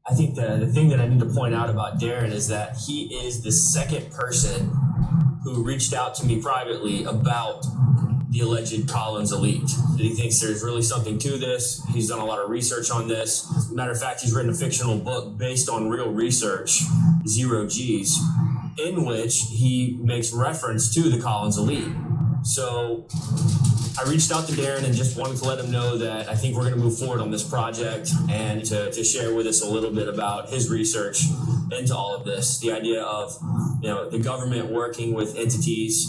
I think the thing that I need to point out about Darren is that he is the second person who reached out to me privately about the alleged Collins elite. That he thinks there's really something to this. He's done a lot of research on this. Matter of fact, he's written a fictional book based on real research, Zero G's, in which he makes reference to the Collins elite. So I reached out to Darren and just wanted to let him know that I think we're going to move forward on this project and to share with us a little bit about his research into all of this. The idea of, the government working with entities,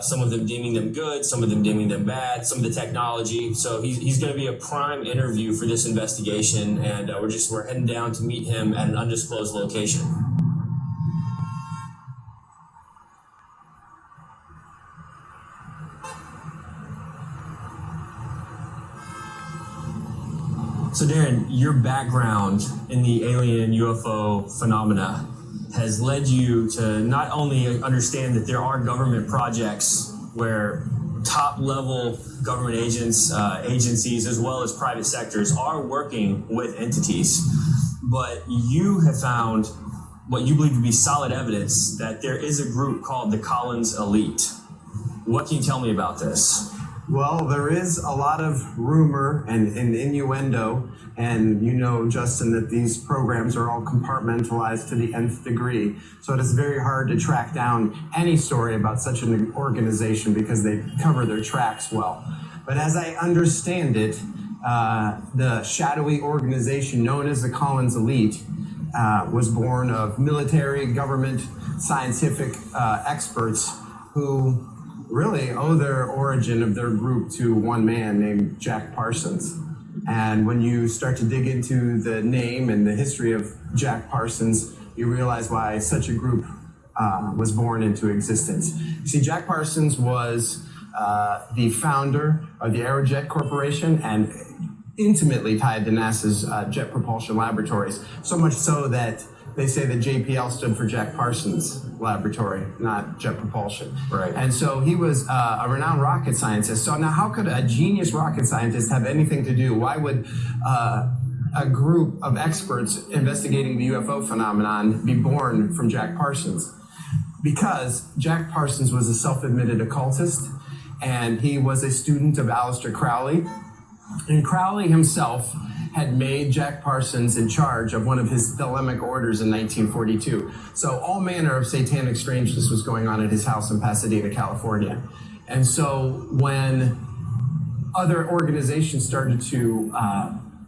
some of them deeming them good, some of them deeming them bad, some of the technology. So he's going to be a prime interview for this investigation, and we're heading down to meet him at an undisclosed location. So Darren, your background in the alien UFO phenomena has led you to not only understand that there are government projects where top-level government agencies, as well as private sectors, are working with entities, but you have found what you believe to be solid evidence that there is a group called the Collins Elite. What can you tell me about this? Well, there is a lot of rumor and innuendo, and Justin, that these programs are all compartmentalized to the nth degree. So it is very hard to track down any story about such an organization because they cover their tracks well. But as I understand it, the shadowy organization known as the Collins Elite was born of military, government, scientific experts who really owe their origin of their group to one man named Jack Parsons. And when you start to dig into the name and the history of Jack Parsons, you realize why such a group was born into existence. See, Jack Parsons was the founder of the Aerojet Corporation and intimately tied to NASA's Jet Propulsion Laboratories, so much so that they say that JPL stood for Jack Parsons Laboratory, not Jet Propulsion. Right. And so he was a renowned rocket scientist. So now how could a genius rocket scientist have anything to do? Why would a group of experts investigating the UFO phenomenon be born from Jack Parsons? Because Jack Parsons was a self-admitted occultist, and he was a student of Aleister Crowley. And Crowley himself had made Jack Parsons in charge of one of his Thelemic orders in 1942. So all manner of satanic strangeness was going on at his house in Pasadena, California. And so when other organizations started to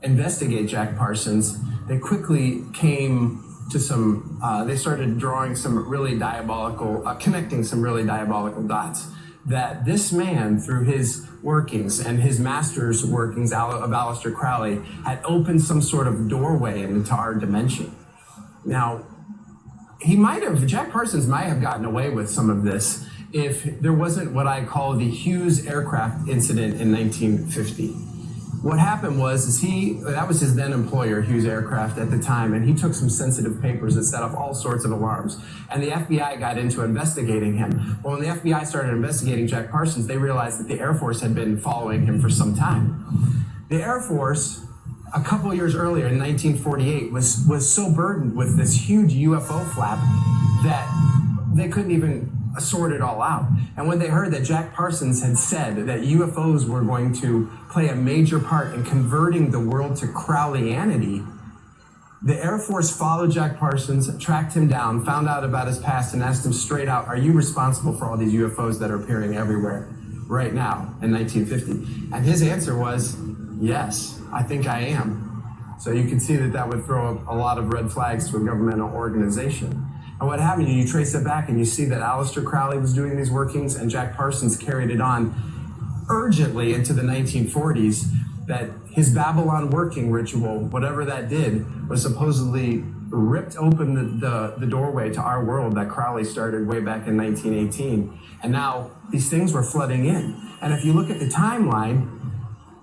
investigate Jack Parsons, they quickly came to they started drawing some really diabolical, connecting some really diabolical dots. That this man, through his workings and his master's workings of Aleister Crowley, had opened some sort of doorway into our dimension. Now, Jack Parsons might have gotten away with some of this if there wasn't what I call the Hughes aircraft incident in 1950. What happened was that was his then employer, Hughes Aircraft at the time, and he took some sensitive papers that set off all sorts of alarms. And the FBI got into investigating him. Well, when the FBI started investigating Jack Parsons, they realized that the Air Force had been following him for some time. The Air Force, a couple of years earlier in 1948, was so burdened with this huge UFO flap that they couldn't even sort it all out. And when they heard that Jack Parsons had said that UFOs were going to play a major part in converting the world to Crowleyanity, the Air Force followed Jack Parsons, tracked him down, found out about his past, and asked him straight out, are you responsible for all these UFOs that are appearing everywhere right now in 1950? And his answer was, yes, I think I am. So you can see that would throw up a lot of red flags to a governmental organization. And what happened, you trace it back and you see that Aleister Crowley was doing these workings and Jack Parsons carried it on urgently into the 1940s, that his Babylon working ritual, whatever that did, was supposedly ripped open the doorway to our world that Crowley started way back in 1918. And now these things were flooding in. And if you look at the timeline,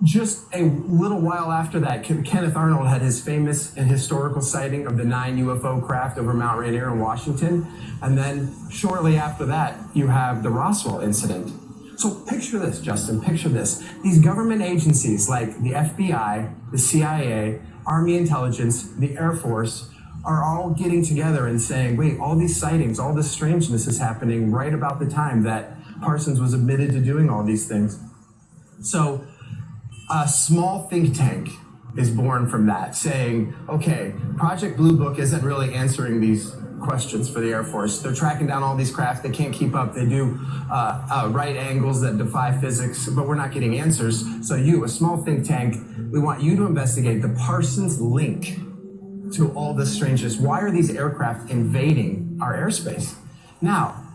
just a little while after that, Kenneth Arnold had his famous and historical sighting of the 9 UFO craft over Mount Rainier in Washington. And then shortly after that, you have the Roswell incident. So picture this, Justin, picture this. These government agencies like the FBI, the CIA, Army intelligence, the Air Force, are all getting together and saying, wait, all these sightings, all this strangeness is happening right about the time that Parsons was admitted to doing all these things. So a small think tank is born from that, saying, okay, Project Blue Book isn't really answering these questions for the Air Force. They're tracking down all these craft. They can't keep up. They do right angles that defy physics, but we're not getting answers. So you, a small think tank, we want you to investigate the Parsons link to all this strangeness. Why are these aircraft invading our airspace? Now,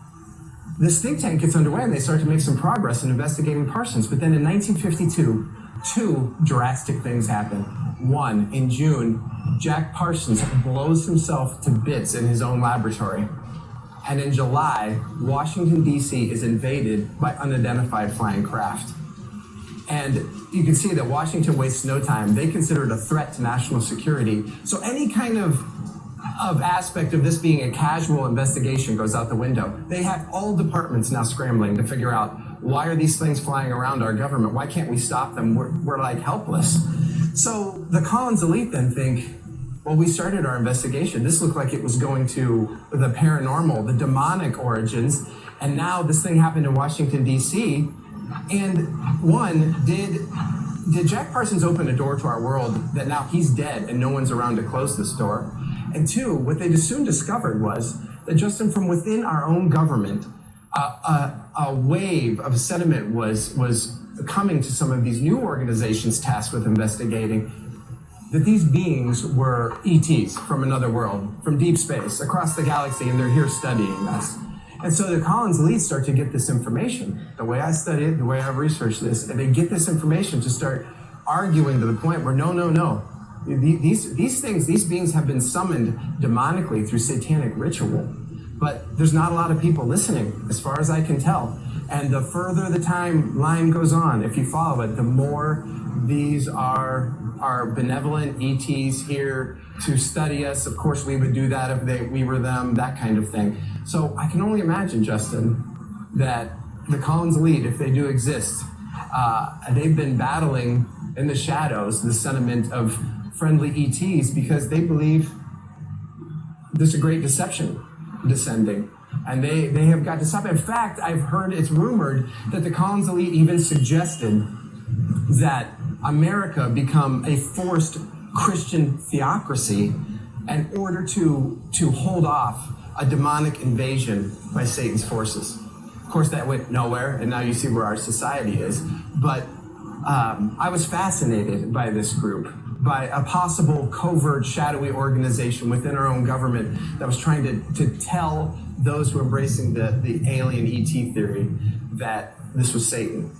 this think tank gets underway and they start to make some progress in investigating Parsons. But then in 1952, two drastic things happen. One, in June, Jack Parsons blows himself to bits in his own laboratory. And in July, Washington, D.C. is invaded by unidentified flying craft. And you can see that Washington wastes no time. They consider it a threat to national security. So any kind of aspect of this being a casual investigation goes out the window. They have all departments now scrambling to figure out, why are these things flying around our government? Why can't we stop them? We're like helpless. So the Collins elite then think, well, we started our investigation. This looked like it was going to the paranormal, the demonic origins. And now this thing happened in Washington, D.C. And one, did Jack Parsons open a door to our world that now he's dead and no one's around to close this door? And two, what they soon discovered was that just from within our own government, a wave of sentiment was coming to some of these new organizations tasked with investigating that these beings were ETs from another world, from deep space, across the galaxy, and they're here studying us. And so the Collins elites start to get this information. The way I study it, the way I research this, and they get this information to start arguing to the point where no. These things, these beings have been summoned demonically through satanic ritual. But there's not a lot of people listening, as far as I can tell. And the further the timeline goes on, if you follow it, the more these are benevolent ETs here to study us. Of course, we would do that if we were them, that kind of thing. So I can only imagine, Justin, that the Collins elite, if they do exist, they've been battling in the shadows the sentiment of friendly ETs because they believe there's a great deception descending. And they have got to stop. In fact, I've heard it's rumored that the Collins elite even suggested that America become a forced Christian theocracy in order to hold off a demonic invasion by Satan's forces. Of course, that went nowhere, and now you see where our society is. But I was fascinated by this group, by a possible covert, shadowy organization within our own government that was trying to tell those who are embracing the alien ET theory that this was Satan.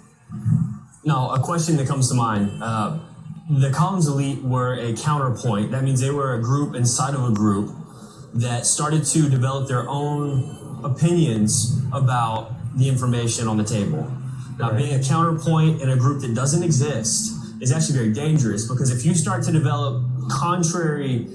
Now, a question that comes to mind. The Collins elite were a counterpoint. That means they were a group inside of a group that started to develop their own opinions about the information on the table. Now, being a counterpoint in a group that doesn't exist is actually very dangerous, because if you start to develop contrary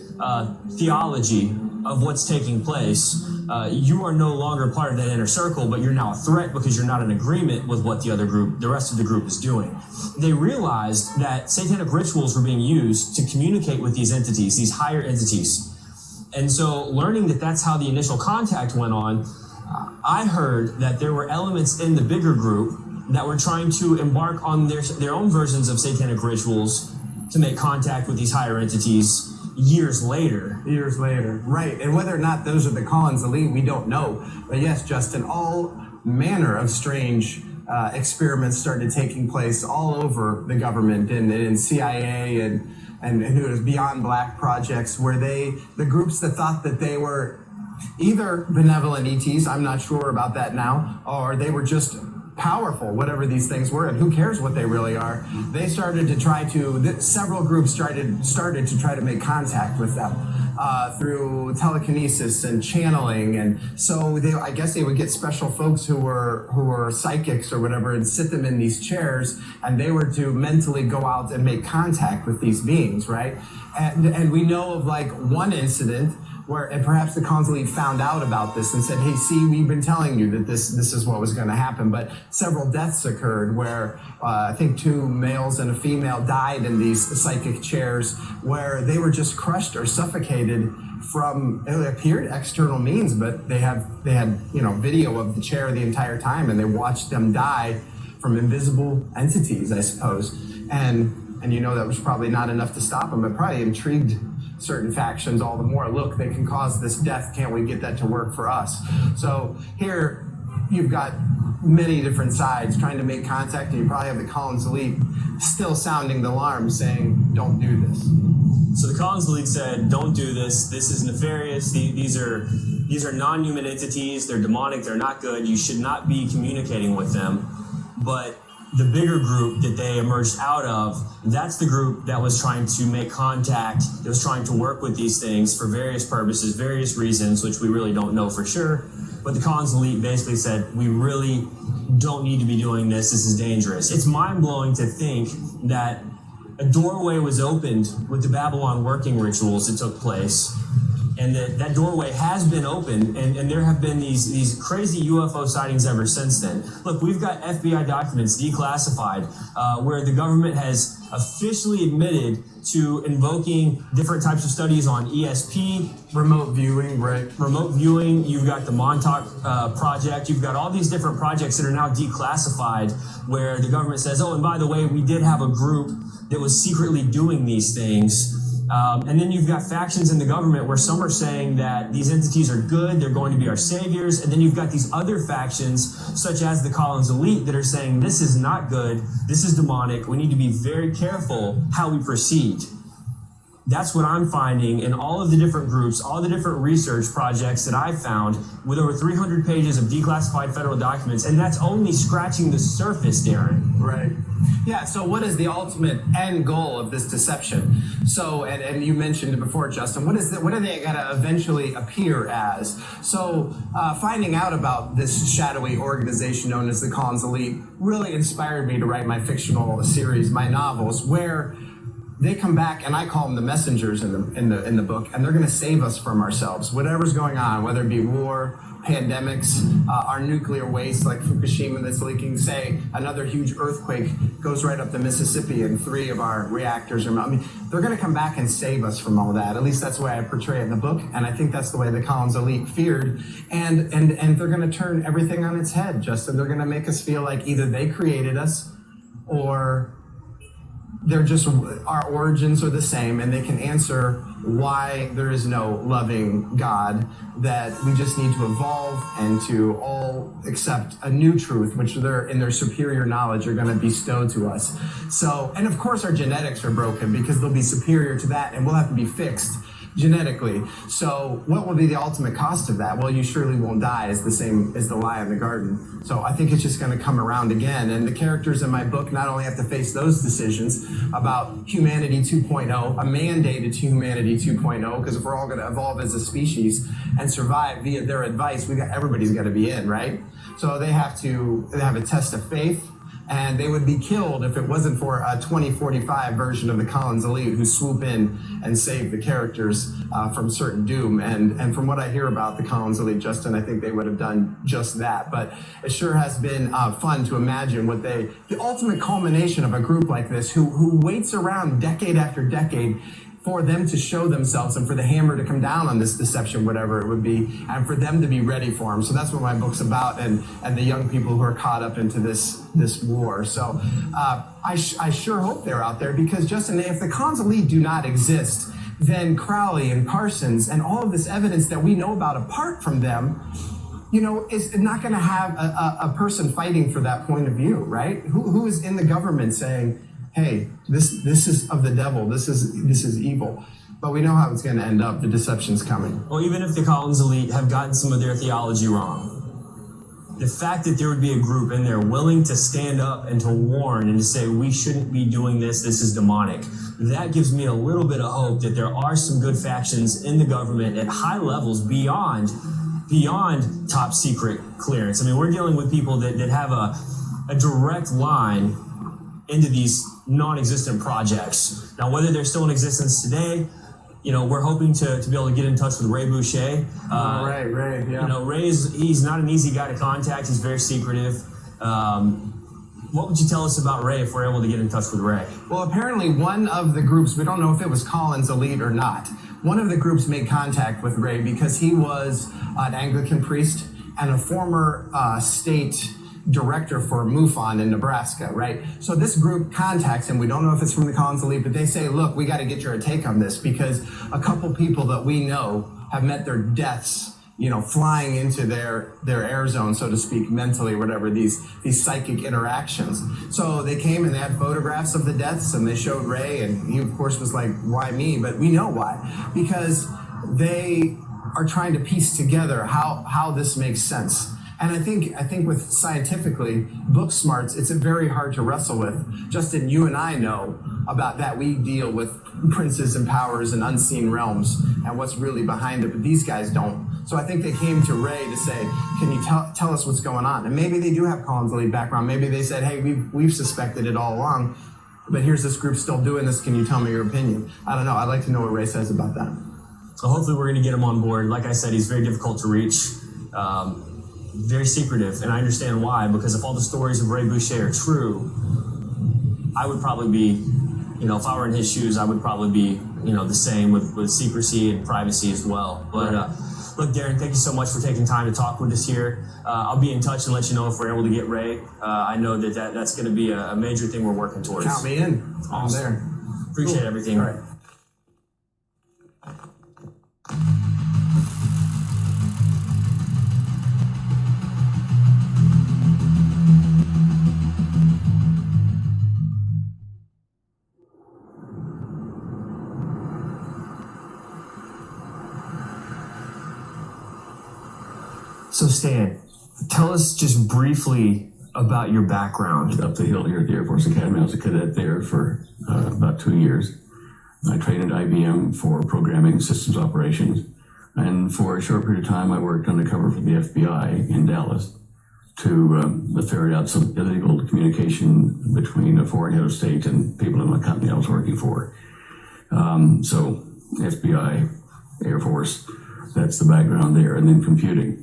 theology of what's taking place, you are no longer part of that inner circle, but you're now a threat because you're not in agreement with what the rest of the group is doing. They realized that satanic rituals were being used to communicate with these entities, these higher entities. And so learning that that's how the initial contact went on, I heard that there were elements in the bigger group that were trying to embark on their own versions of satanic rituals to make contact with these higher entities years later. Right. And whether or not those are the Collins elite, we don't know. But yes, Justin, all manner of strange experiments started taking place all over the government and in CIA and who was Beyond Black projects, where the groups that thought that they were either benevolent ETs, I'm not sure about that now, or they were just powerful, whatever these things were, and who cares what they really are. They started to several groups started to try to make contact with them through telekinesis and channeling, and so I guess they would get special folks who were psychics or whatever and sit them in these chairs, and they were to mentally go out and make contact with these beings, right? And we know of like one incident and perhaps the Collins Elite found out about this and said, hey, see, we've been telling you that this is what was going to happen. But several deaths occurred where I think 2 males and a female died in these psychic chairs where they were just crushed or suffocated from, it appeared external means, but they had video of the chair the entire time, and they watched them die from invisible entities, I suppose. And that was probably not enough to stop them. It probably intrigued certain factions all the more. Look, they can cause this death. Can't we get that to work for us? So here you've got many different sides trying to make contact, and you probably have the Collins Elite still sounding the alarm saying, don't do this. So the Collins Elite said, don't do this. This is nefarious. These are non-human entities. They're demonic. They're not good. You should not be communicating with them. But the bigger group that they emerged out of, that's the group that was trying to make contact, that was trying to work with these things for various purposes, various reasons, which we really don't know for sure. But the Collins Elite basically said, we really don't need to be doing this. This is dangerous. It's mind-blowing to think that a doorway was opened with the Babylon working rituals that took place, and that doorway has been opened, and there have been these crazy UFO sightings ever since then. Look, we've got FBI documents declassified where the government has officially admitted to invoking different types of studies on ESP. Remote viewing, right? Remote viewing. You've got the Montauk Project. You've got all these different projects that are now declassified where the government says, oh, and by the way, we did have a group that was secretly doing these things. And then you've got factions in the government where some are saying that these entities are good, they're going to be our saviors. And then you've got these other factions, such as the Collins Elite, that are saying this is not good, this is demonic, we need to be very careful how we proceed. That's what I'm finding in all of the different groups, all the different research projects that I've found with over 300 pages of declassified federal documents. And that's only scratching the surface, Darren. Right. Yeah, so what is the ultimate end goal of this deception? So, and you mentioned it before, Justin, what are they going to eventually appear as? So, finding out about this shadowy organization known as the Collins Elite really inspired me to write my fictional series, my novels, where they come back, and I call them the messengers in the book, and they're going to save us from ourselves. Whatever's going on, whether it be war, pandemics, our nuclear waste like Fukushima that's leaking, say another huge earthquake goes right up the Mississippi and 3 of our reactors are, they're going to come back and save us from all that. At least that's the way I portray it in the book, and I think that's the way the Collins Elite feared. And they're going to turn everything on its head, Justin. They're going to make us feel like either they created us or they're just, our origins are the same, and they can answer why there is no loving God, that we just need to evolve and to all accept a new truth, which they're, in their superior knowledge, are going to bestow to us. So, and of course our genetics are broken because they'll be superior to that, and we'll have to be fixed genetically. So what will be the ultimate cost of that? Well, you surely won't die, is the same as the lie in the garden. So I think it's just going to come around again. And the characters in my book not only have to face those decisions about humanity 2.0, a mandated humanity 2.0, because if we're all going to evolve as a species and survive via their advice, everybody's got to be in, right? So they have a test of faith. And they would be killed if it wasn't for a 2045 version of the Collins Elite who swoop in and save the characters from certain doom. And from what I hear about the Collins Elite, Justin, I think they would have done just that. But it sure has been fun to imagine the ultimate culmination of a group like this who waits around decade after decade for them to show themselves and for the hammer to come down on this deception, whatever it would be, and for them to be ready for them. So that's what my book's about, and the young people who are caught up into this war. So I sure hope they're out there, because, Justin, if the Collins Elite do not exist, then Crowley and Parsons and all of this evidence that we know about apart from them, is not going to have a person fighting for that point of view, right? Who is in the government saying, hey, this is of the devil, this is evil. But we know how it's going to end up. The deception's coming. Well, even if the Collins Elite have gotten some of their theology wrong, the fact that there would be a group in there willing to stand up and to warn and to say, we shouldn't be doing this is demonic, that gives me a little bit of hope that there are some good factions in the government at high levels beyond top secret clearance. I mean, we're dealing with people that have a direct line into these non-existent projects. Now, whether they're still in existence today, we're hoping to be able to get in touch with Ray Boucher. Right, yeah. He's not an easy guy to contact. He's very secretive. What would you tell us about Ray if we're able to get in touch with Ray? Well, apparently one of the groups, we don't know if it was Collins Elite or not, one of the groups made contact with Ray because he was an Anglican priest and a former state director for MUFON in Nebraska, right? So this group contacts him. We don't know if it's from the Collins Elite, but they say, look, we got to get your take on this because a couple people that we know have met their deaths, flying into their air zone, so to speak, mentally, whatever, these psychic interactions. So they came and they had photographs of the deaths and they showed Ray, and he of course was like, why me? But we know why, because they are trying to piece together how this makes sense. And I think with scientifically, book smarts, it's very hard to wrestle with. Justin, you and I know about that. We deal with princes and powers and unseen realms and what's really behind it, but these guys don't. So I think they came to Ray to say, can you tell us what's going on? And maybe they do have Collins Elite background. Maybe they said, hey, we've suspected it all along, but here's this group still doing this. Can you tell me your opinion? I don't know. I'd like to know what Ray says about that. So hopefully we're going to get him on board. Like I said, he's very difficult to reach. Very secretive, and I understand why, because if all the stories of Ray Boucher are true, I would probably be, if I were in his shoes, I would probably be, the same with secrecy and privacy as well. But look, Darren, thank you so much for taking time to talk with us here. I'll be in touch and let you know if we're able to get Ray. I know that's going to be a major thing we're working towards. Count me in. I'm there. Appreciate everything. All right. So Stan, tell us just briefly about your background. Up the hill here at the Air Force Academy. I was a cadet there for about 2 years. I trained at IBM for programming systems operations. And for a short period of time, I worked undercover for the FBI in Dallas to ferret out some illegal communication between a foreign head of state and people in my company I was working for. So FBI, Air Force, that's the background there. And then computing.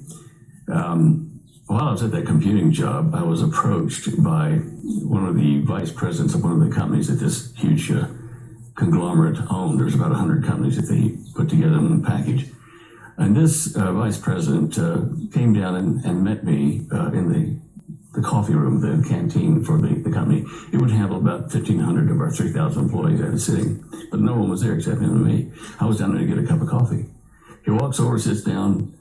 While I was at that computing job, I was approached by one of the vice presidents of one of the companies that this huge conglomerate owned. There's about 100 companies that they put together in one package. And this vice president came down and met me in the coffee room, the canteen for the company. It would handle about 1,500 of our 3,000 employees at a sitting, but no one was there except him and me. I was down there to get a cup of coffee. He walks over, sits down,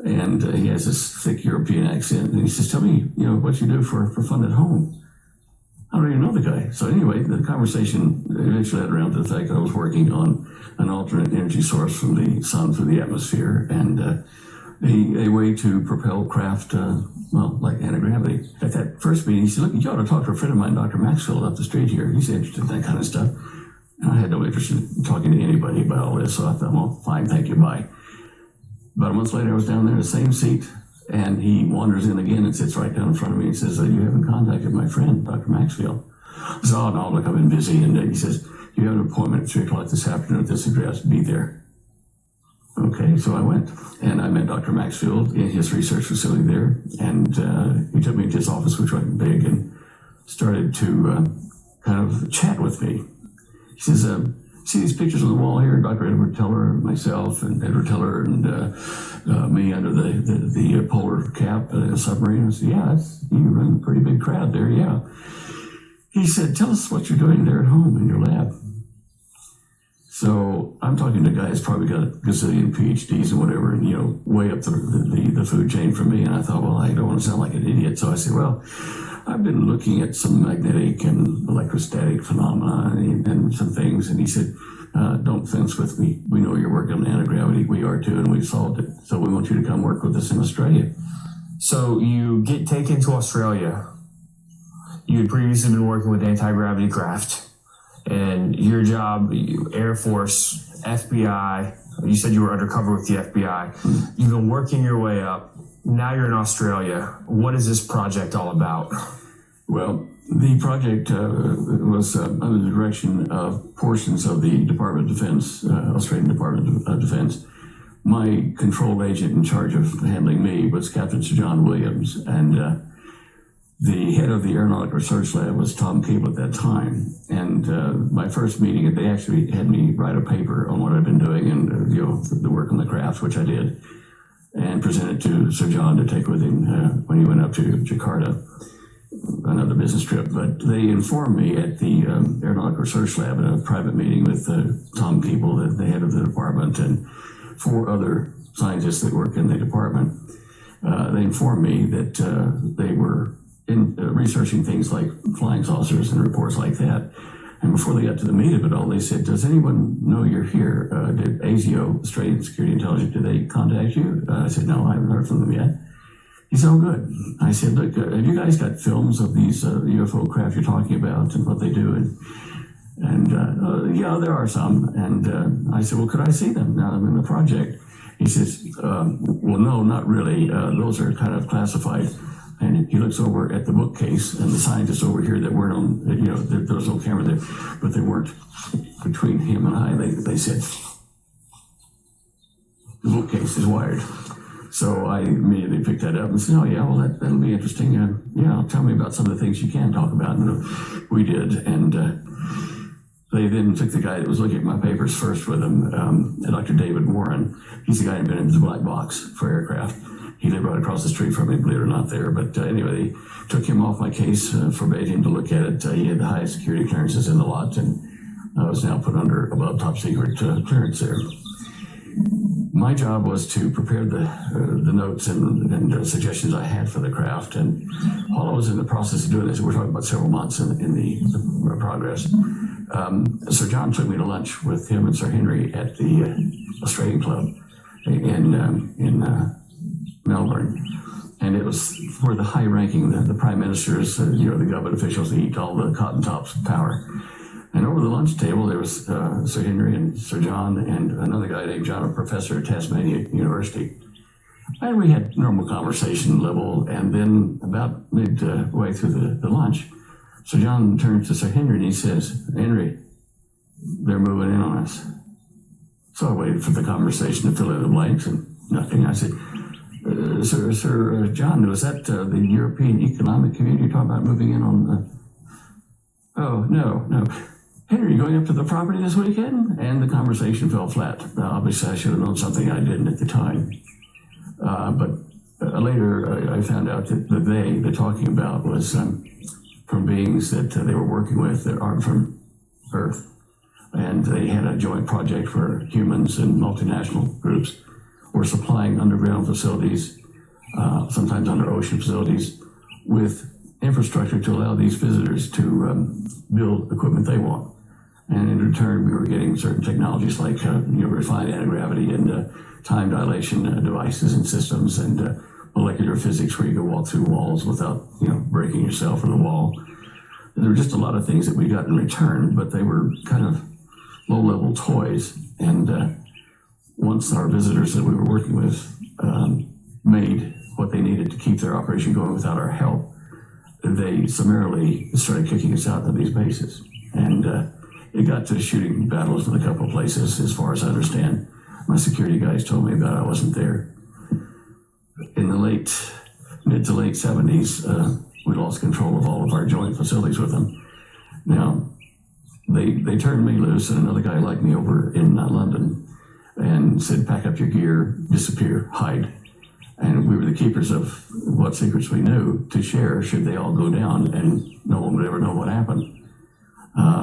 and he has this thick European accent. And he says, tell me, what you do for fun at home. I don't even know the guy. So anyway, the conversation eventually led around to the fact that I was working on an alternate energy source from the sun through the atmosphere and a way to propel craft, like anti-gravity. At that first meeting, he said, look, you ought to talk to a friend of mine, Dr. Maxfield, up the street here. He's interested in that kind of stuff. And I had no interest in talking to anybody about all this, so I thought, well, fine, thank you, bye. About a month later, I was down there in the same seat, and he wanders in again and sits right down in front of me and says, you haven't contacted my friend, Dr. Maxfield. I said, oh, no, look, I've been busy. And he says, you have an appointment at 3 o'clock this afternoon at this address. Be there. Okay, so I went, and I met Dr. Maxfield in his research facility there, and he took me to his office, which wasn't big, and started to kind of chat with me. He says, see these pictures on the wall here? Dr. Edward Teller, myself, and Edward Teller, and me under the polar cap submarine. I said, yeah, you run a pretty big crowd there, yeah. He said, tell us what you're doing there at home in your lab. So I'm talking to a guy who's probably got a gazillion PhDs and whatever, and way up the food chain from me. And I thought, well, I don't want to sound like an idiot. So I said, well, I've been looking at some magnetic and electrostatic phenomena and some things. And he said, don't fence with me. We know you're working on anti-gravity. We are too, and we've solved it. So we want you to come work with us in Australia. So you get taken to Australia. You had previously been working with anti-gravity craft. And your job, Air Force, FBI, you said you were undercover with the FBI. You've been working your way up. Now you're in Australia. What is this project all about? Well, The project was under the direction of portions of the Department of Defense, Australian Department of Defense. My control agent in charge of handling me was Captain Sir John Williams, and the head of the Aeronautic Research Lab was Tom Cable at that time. And my first meeting, they actually had me write a paper on what I'd been doing and the work on the craft, which I did, and present it to Sir John to take with him when he went up to Jakarta, another business trip. But they informed me at the Aeronautic Research Lab in a private meeting with Tom Cable, the head of the department, and 4 other scientists that work in the department. They informed me that they were researching things like flying saucers and reports like that. And before they got to the meat of it all, they said, "Does anyone know you're here? Did ASIO, Australian Security Intelligence, did they contact you?" I said, "No, I haven't heard from them yet." He said, "Oh, good." I said, "Look, have you guys got films of these UFO craft you're talking about and what they do?" And yeah, there are some. And I said, "Well, could I see them now I'm in the project?" He says, "Well, no, not really. Those are kind of classified." And he looks over at the bookcase, and the scientists over here that weren't on, there was no camera there, but they weren't between him and I. They said, "The bookcase is wired." So I immediately picked that up and said, "Oh, yeah, well, that'll be interesting. Yeah, tell me about some of the things you can talk about." And we did. And they then took the guy that was looking at my papers first with him, Dr. David Warren. He's the guy who invented the black box for aircraft. He lived right across the street from me, believe it or not, there. But anyway, they took him off my case, forbade him to look at it. He had the highest security clearances in the lot, and I was now put under above top secret clearance there. My job was to prepare the notes and suggestions I had for the craft. And while I was in the process of doing this, we're talking about several months in the progress, Sir John took me to lunch with him and Sir Henry at the Australian Club in Melbourne. And it was where the high-ranking, the prime ministers, the government officials, they eat all the cotton tops of power. And over the lunch table, there was Sir Henry and Sir John and another guy named John, a professor at Tasmania University. And we had normal conversation level. And then about midway through the lunch, Sir John turns to Sir Henry and he says, "Henry, they're moving in on us." So I waited for the conversation to fill in the blanks, and nothing. I said, Sir John, was that the European Economic Community talking about moving in on? Oh, no. Henry, you going up to the property this weekend? And the conversation fell flat. Obviously, I should have known something I didn't at the time. But later, I found out that they're talking about was from beings that they were working with that aren't from Earth. And they had a joint project for humans and multinational groups. We're supplying underground facilities, sometimes under ocean facilities, with infrastructure to allow these visitors to build equipment they want. And in return, we were getting certain technologies like refined anti-gravity and time dilation devices and systems and molecular physics where you can walk through walls without breaking yourself or the wall. There were just a lot of things that we got in return, but they were kind of low-level toys. And once our visitors that we were working with made what they needed to keep their operation going without our help, they summarily started kicking us out of these bases. And it got to shooting battles in a couple of places, as far as I understand. My security guys told me about it. I wasn't there. In the mid to late 70s, we lost control of all of our joint facilities with them. Now, they turned me loose and another guy like me over in London and said, "Pack up your gear, disappear, hide." And we were the keepers of what secrets we knew to share should they all go down, and no one would ever know what happened.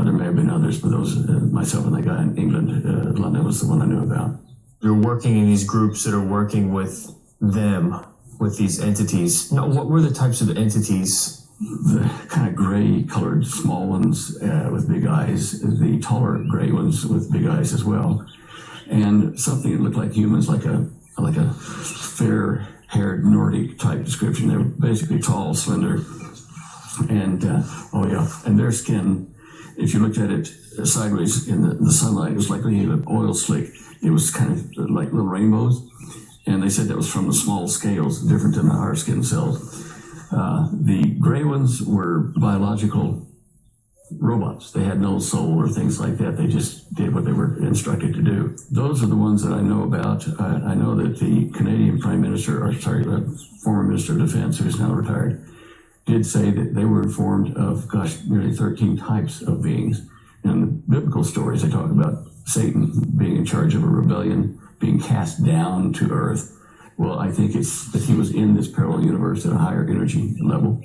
There may have been others, but those, myself and that guy in England, London was the one I knew about. You're working in these groups that are working with them, with these entities. Now, what were the types of entities? The kind of gray-colored small ones with big eyes, the taller gray ones with big eyes as well, and something that looked like humans, like a fair-haired Nordic type description. They were basically tall, slender, and and their skin, if you looked at it sideways in the sunlight, it was like looking at an oil slick. It was kind of like little rainbows, and they said that was from the small scales, different than our skin cells. The gray ones were biological robots. They had no soul or things like that. They just did what they were instructed to do. Those are the ones that I know about. I know that the Canadian Prime Minister, former Minister of Defense, who is now retired, did say that they were informed of, nearly 13 types of beings. And in the biblical stories, they talk about Satan being in charge of a rebellion, being cast down to earth. Well, I think it's that he was in this parallel universe at a higher energy level.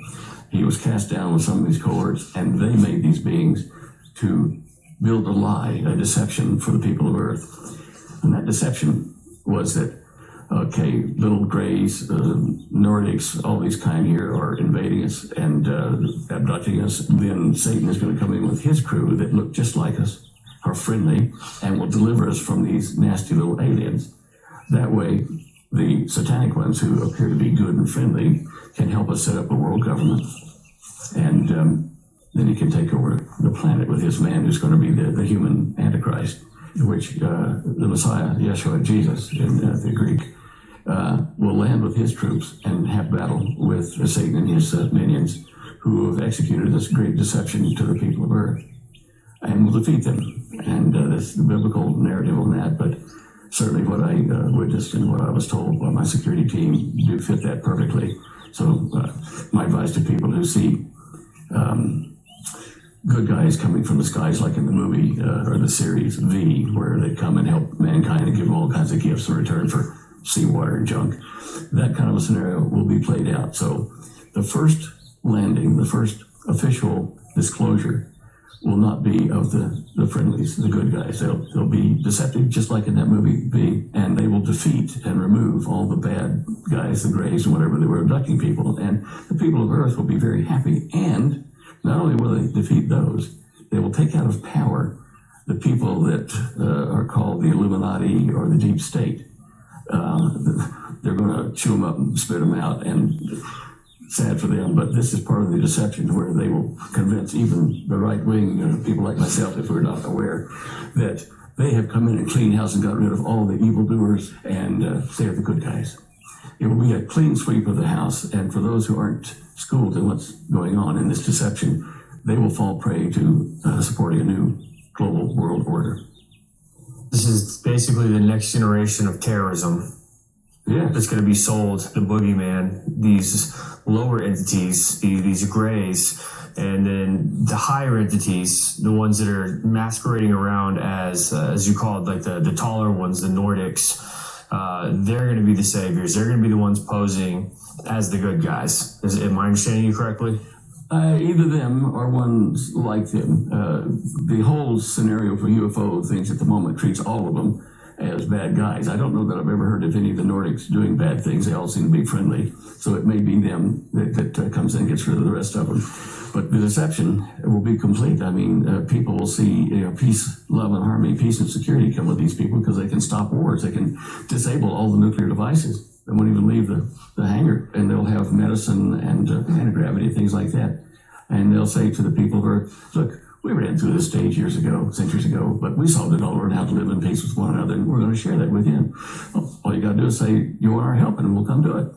He was cast down with some of these cohorts, and they made these beings to build a lie, a deception for the people of Earth. And that deception was that, okay, little grays, Nordics, all these kind here are invading us and abducting us. Then Satan is going to come in with his crew that look just like us, are friendly, and will deliver us from these nasty little aliens. That way, the satanic ones who appear to be good and friendly can help us set up a world government. And then he can take over the planet with his man who's going to be the human Antichrist, which the Messiah, Yeshua, Jesus in the Greek, will land with his troops and have battle with Satan and his minions who have executed this great deception to the people of Earth. And will defeat them. And that's the biblical narrative on that. But certainly what I witnessed and what I was told by my security team do fit that perfectly. So my advice to people who see good guys coming from the skies, like in the movie or the series V, where they come and help mankind and give them all kinds of gifts in return for seawater and junk, that kind of a scenario will be played out. So the first landing, the first official disclosure will not be of the friendlies, the good guys. They'll be deceptive, just like in that movie V, and they will defeat and remove all the bad guys, the grays and whatever they were abducting people. And the people of Earth will be very happy. And not only will they defeat those, they will take out of power the people that are called the Illuminati or the Deep State. They're going to chew them up and spit them out, and sad for them, but this is part of the deception where they will convince even the right-wing people like myself, if we're not aware, that they have come in and cleaned house and got rid of all the evildoers, and they're the good guys. It will be a clean sweep of the house, and for those who aren't schooled in what's going on in this deception, they will fall prey to supporting a new global world order. This is basically the next generation of terrorism. Yeah. That's going to be sold, the boogeyman, these lower entities, these grays, and then the higher entities, the ones that are masquerading around as you called, like the taller ones, the Nordics, they're going to be the saviors. They're going to be the ones posing as the good guys. Am I understanding you correctly? Either them or ones like them. The whole scenario for UFO things at the moment treats all of them as bad guys. I don't know that I've ever heard of any of the Nordics doing bad things. They all seem to be friendly. So it may be them that comes in and gets rid of the rest of them. But the deception will be complete. I mean, people will see peace, love, and harmony, peace and security come with these people because they can stop wars. They can disable all the nuclear devices. They won't even leave the hangar. And they'll have medicine and anti-gravity, things like that. And they'll say to the people of Earth, look, we ran through this stage years ago, centuries ago, but we solved it all, learned how to live in peace with one another, and we're going to share that with you. Well, all you got to do is say, you want our help, and we'll come do it.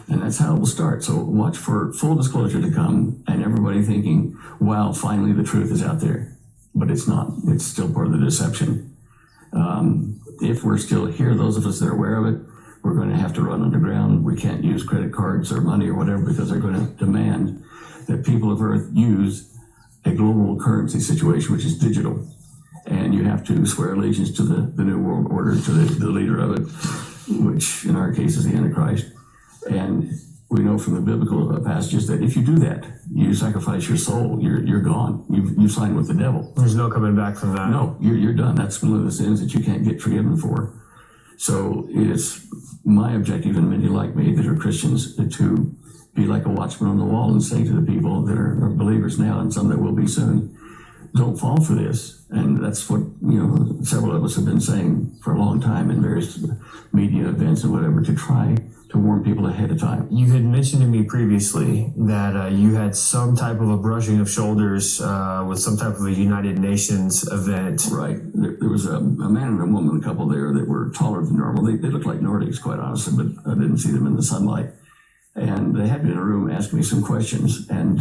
And that's how it will start. So watch for full disclosure to come, and everybody thinking, wow, finally the truth is out there. But it's not. It's still part of the deception. If we're still here, those of us that are aware of it, we're going to have to run underground. We can't use credit cards or money or whatever because they're going to demand that people of Earth use a global currency situation, which is digital. And you have to swear allegiance to the New World Order, to the leader of it, which in our case is the Antichrist. And we know from the biblical passages that if you do that, you sacrifice your soul, you're gone. You've signed with the devil. There's no coming back from that. No, you're done. That's one of the sins that you can't get forgiven for. So it's my objective, and many like me that are Christians, to be like a watchman on the wall and say to the people that are believers now and some that will be soon, don't fall for this. And that's what, several of us have been saying for a long time in various media events and whatever, to try to warn people ahead of time. You had mentioned to me previously that you had some type of a brushing of shoulders with some type of a United Nations event. Right. There was a man and a woman couple there that were taller than normal. They looked like Nordics, quite honestly, but I didn't see them in the sunlight. And they had me in a room asking me some questions, and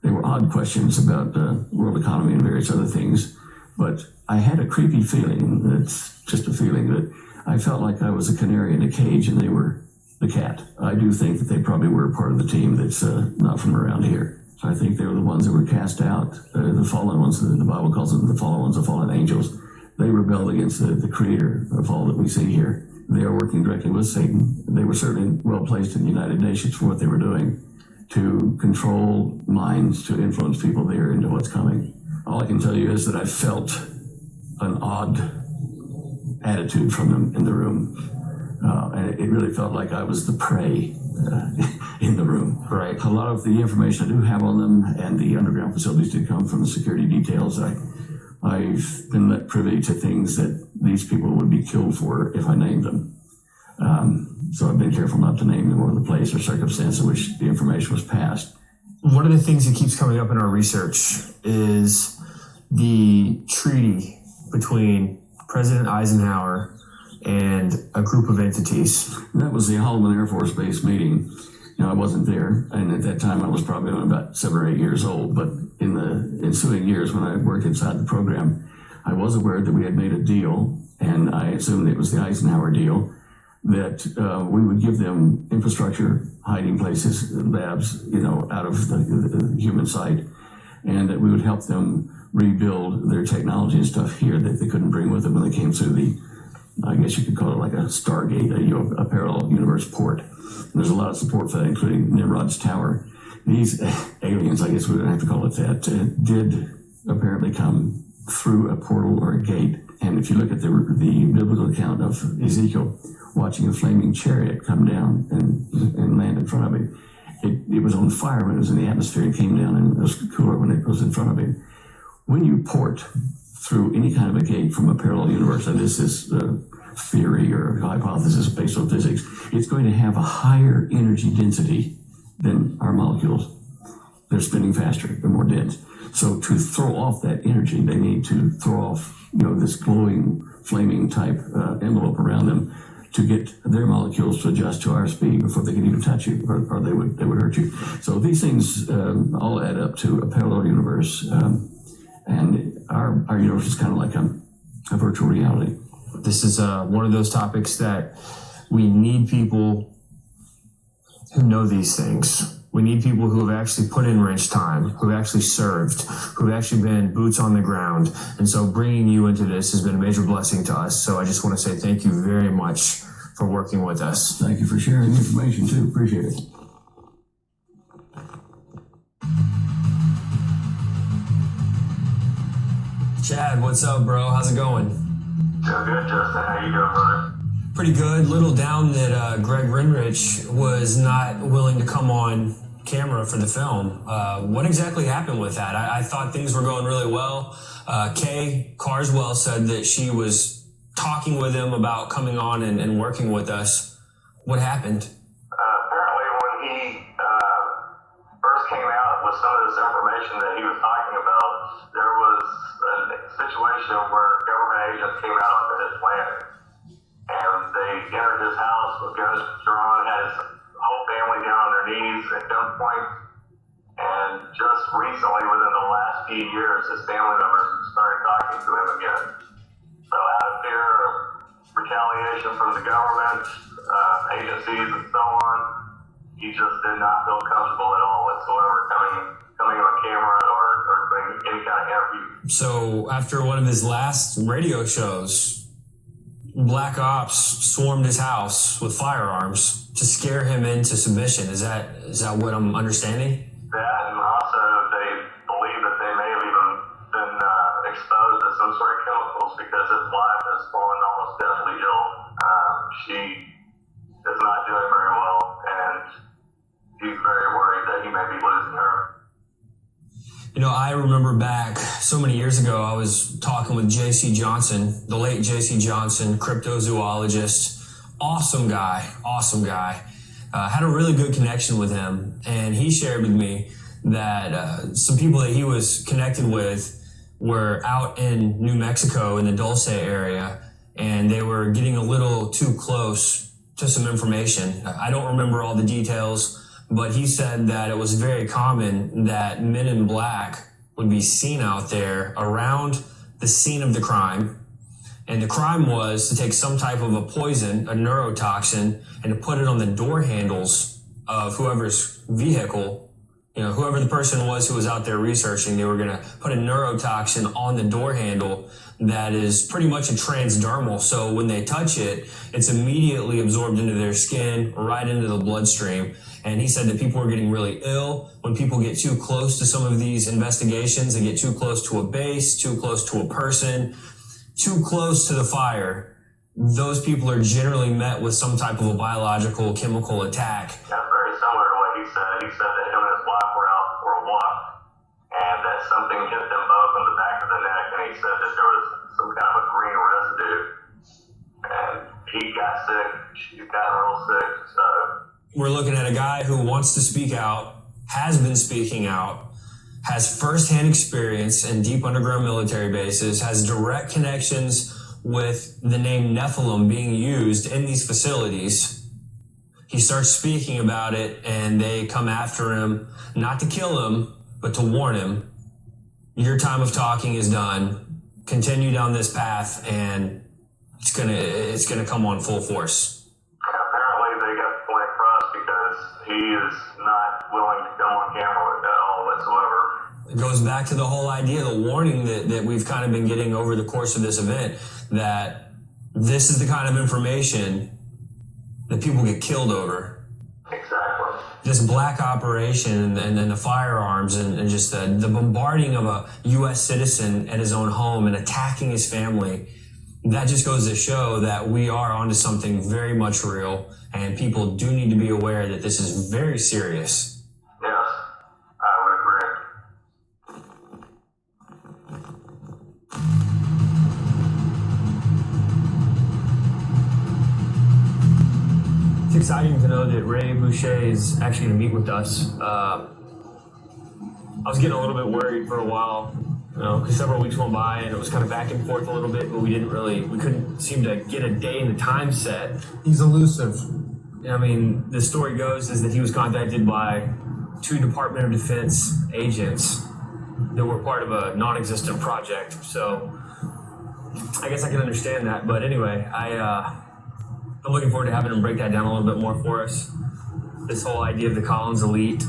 they were odd questions about the world economy and various other things. But I had a creepy feeling, it's just a feeling, that I felt like I was a canary in a cage and they were the cat. I do think that they probably were part of the team that's not from around here. I think they were the ones that were cast out, the fallen ones. The Bible calls them the fallen ones, the fallen angels. They rebelled against the creator of all that we see here. They are working directly with Satan. They were certainly well placed in the United Nations for what they were doing, to control minds, to influence people there into what's coming. All I can tell you is that I felt an odd attitude from them in the room. And it really felt like I was the prey in the room. Right. A lot of the information I do have on them and the underground facilities did come from the security details. I've been let privy to things that these people would be killed for if I named them. So I've been careful not to name them or the place or circumstance in which the information was passed. One of the things that keeps coming up in our research is the treaty between President Eisenhower and a group of entities. That was the Holloman Air Force Base meeting. I wasn't there, and at that time I was probably only about 7 or 8 years old, but in the ensuing years when I worked inside the program, I was aware that we had made a deal, and I assumed it was the Eisenhower deal, that we would give them infrastructure, hiding places, labs, out of the human sight, and that we would help them rebuild their technology and stuff here that they couldn't bring with them when they came through the, I guess you could call it like a Stargate, a parallel universe port. And there's a lot of support for that, including Nimrod's Tower. These aliens, I guess we don't have to call it that, did apparently come through a portal or a gate. And if you look at the biblical account of Ezekiel watching a flaming chariot come down and land in front of him, it was on fire when it was in the atmosphere and came down, and it was cooler when it was in front of him. When you port through any kind of a gate from a parallel universe, and this is theory or hypothesis based on physics, it's going to have a higher energy density than our molecules. They're spinning faster, they're more dense. So to throw off that energy, they need to throw off, this glowing, flaming type envelope around them to get their molecules to adjust to our speed before they can even touch you, or they would hurt you. So these things all add up to a parallel universe, and our universe is kind of like a virtual reality. This is one of those topics that we need people who know these things. We need people who have actually put in wrench time, who have actually served, who have actually been boots on the ground. And so bringing you into this has been a major blessing to us. So I just want to say thank you very much for working with us. Thank you for sharing the information too. Appreciate it. Chad, what's up, bro? How's it going? Doing good, Justin. How you doing, brother? Pretty good. Little down that Greg Renrich was not willing to come on camera for the film. What exactly happened with that? I thought things were going really well. Kay Carswell said that she was talking with him about coming on and working with us. What happened? Apparently, when he first came out with some of this information that he was talking about, there was a situation where government agents came out onto his planet, and they entered his house with guns drawn, had his whole family down on their knees at gunpoint, and just recently, within the last few years, his family members started talking to him again. So out of fear of retaliation from the government, agencies, and so on, he just did not feel comfortable at all whatsoever coming on camera or doing any kind of interview. So after one of his last radio shows, Black Ops swarmed his house with firearms to scare him into submission. Is that what I'm understanding? That, and also they believe that they may have even been exposed to some sort of chemicals because his wife has fallen almost deathly ill. She is not doing very well, and he's very worried that he may be losing her. I remember back so many years ago, I was talking with J.C. Johnson, the late J.C. Johnson, cryptozoologist. Awesome guy. Had a really good connection with him. And he shared with me that some people that he was connected with were out in New Mexico in the Dulce area, and they were getting a little too close to some information. I don't remember all the details, but he said that it was very common that men in black would be seen out there around the scene of the crime. And the crime was to take some type of a poison, a neurotoxin, and to put it on the door handles of whoever's vehicle. You know, whoever the person was who was out there researching, they were going to put a neurotoxin on the door handle that is pretty much a transdermal. So when they touch it, it's immediately absorbed into their skin, right into the bloodstream. And he said that people are getting really ill when people get too close to some of these investigations. They get too close to a base, too close to a person, too close to the fire. Those people are generally met with some type of a biological, chemical attack. That's very similar to what he said. He said that him and his wife were out for a walk, and that something hit them both on the back of the neck, and he said that there was some kind of a green residue, and he got sick. She got real sick, so. We're looking at a guy who wants to speak out, has been speaking out, has firsthand experience in deep underground military bases, has direct connections with the name Nephilim being used in these facilities. He starts speaking about it, and they come after him, not to kill him, but to warn him. Your time of talking is done. Continue down this path, and it's gonna come on full force. Apparently, they got the point across because he is not willing to come on camera at all whatsoever. It goes back to the whole idea, the warning that we've kind of been getting over the course of this event, that this is the kind of information that people get killed over. Exactly. This black operation and then the firearms and just the bombarding of a U.S. citizen at his own home and attacking his family, that just goes to show that we are onto something very much real, and people do need to be aware that this is very serious. Yes, I would agree. It's exciting to know that Ray Boucher is actually going to meet with us. I was getting a little bit worried for a while, you know, because several weeks went by and it was kind of back and forth a little bit, but we couldn't seem to get a day and a time set. He's elusive. I mean, the story goes is that he was contacted by 2 Department of Defense agents that were part of a non-existent project. So I guess I can understand that. But anyway, I'm looking forward to having him break that down a little bit more for us. This whole idea of the Collins elite.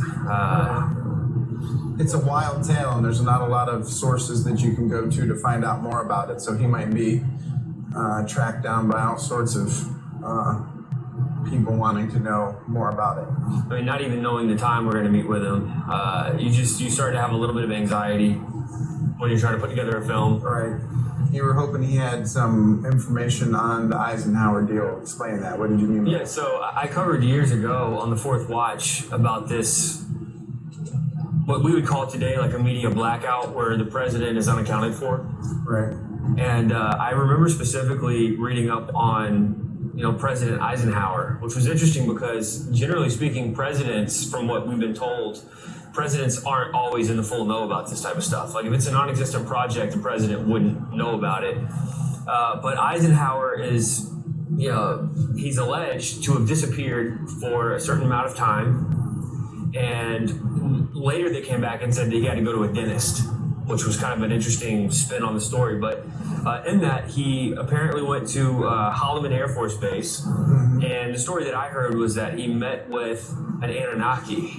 It's a wild tale, and there's not a lot of sources that you can go to find out more about it. So he might be tracked down by all sorts of people wanting to know more about it. I mean, not even knowing the time we're going to meet with him, you start to have a little bit of anxiety when you're trying to put together a film. Right. You were hoping he had some information on the Eisenhower deal. Explain that. What did you mean by that? Yeah, so I covered years ago on the Fourth Watch about this, what we would call today like a media blackout, where the president is unaccounted for. Right. And I remember specifically reading up on, President Eisenhower, which was interesting because generally speaking, presidents, from what we've been told, presidents aren't always in the full know about this type of stuff. Like if it's a non-existent project, the president wouldn't know about it. But Eisenhower is, he's alleged to have disappeared for a certain amount of time. And later they came back and said that he had to go to a dentist, which was kind of an interesting spin on the story. But in that, he apparently went to Holloman Air Force Base. And the story that I heard was that he met with an Anunnaki.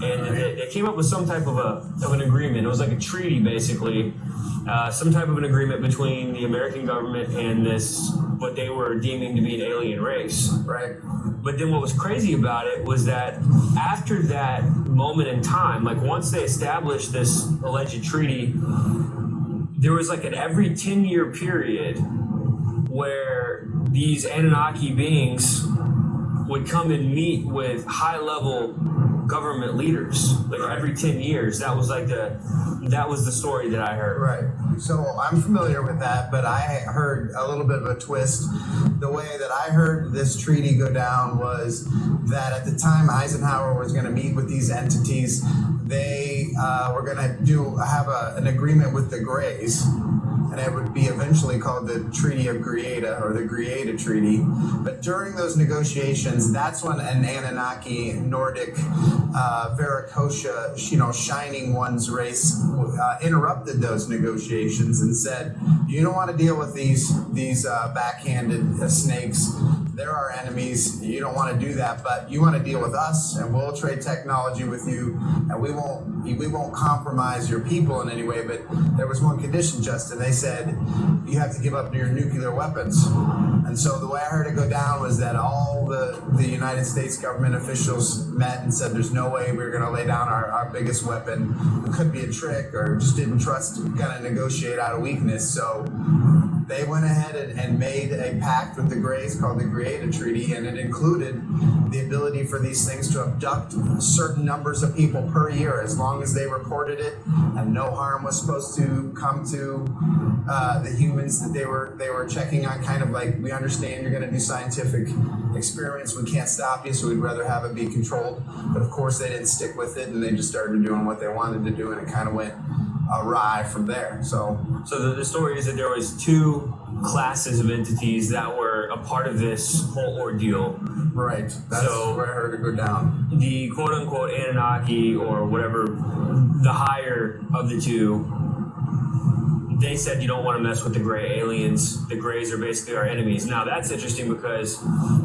And they came up with some type of an agreement. It was like a treaty, basically. Some type of an agreement between the American government and this, what they were deeming to be an alien race. Right. But then what was crazy about it was that after that moment in time, like once they established this alleged treaty, there was like an every 10-year period where these Anunnaki beings would come and meet with high-level government leaders. Like every 10 years, that was the story that I heard. Right. So I'm familiar with that, but I heard a little bit of a twist. The way that I heard this treaty go down was that at the time Eisenhower was going to meet with these entities, they were going to have an agreement with the Greys. and it would be eventually called the Treaty of Greada, or the Greada Treaty. But during those negotiations, that's when an Anunnaki, Nordic, Veracocha, Shining One's race interrupted those negotiations and said, "You don't want to deal with these backhanded snakes. They're our enemies. You don't want to do that, but you want to deal with us, and we'll trade technology with you, and we won't compromise your people in any way." But there was one condition, Justin. They said you have to give up your nuclear weapons. And so the way I heard it go down was that all the United States government officials met and said, "There's no way we're going to lay down our biggest weapon. It could be a trick, or just didn't trust, kind of negotiate out of weakness." So they went ahead and made a pact with the Greys called the Greada Treaty, and it included the ability for these things to abduct certain numbers of people per year, as long as they reported it, and no harm was supposed to come to the humans that they were checking on. Kind of like, we understand you're going to do scientific experiments, we can't stop you, so we'd rather have it be controlled. But of course, they didn't stick with it, and they just started doing what they wanted to do, and it kind of went awry from there. So the story is that there was two classes of entities that were a part of this whole ordeal. right, that's where I heard it go down. The quote-unquote Anunnaki, or whatever, the higher of the two, they said you don't want to mess with the gray aliens. The Greys are basically our enemies. Now that's interesting because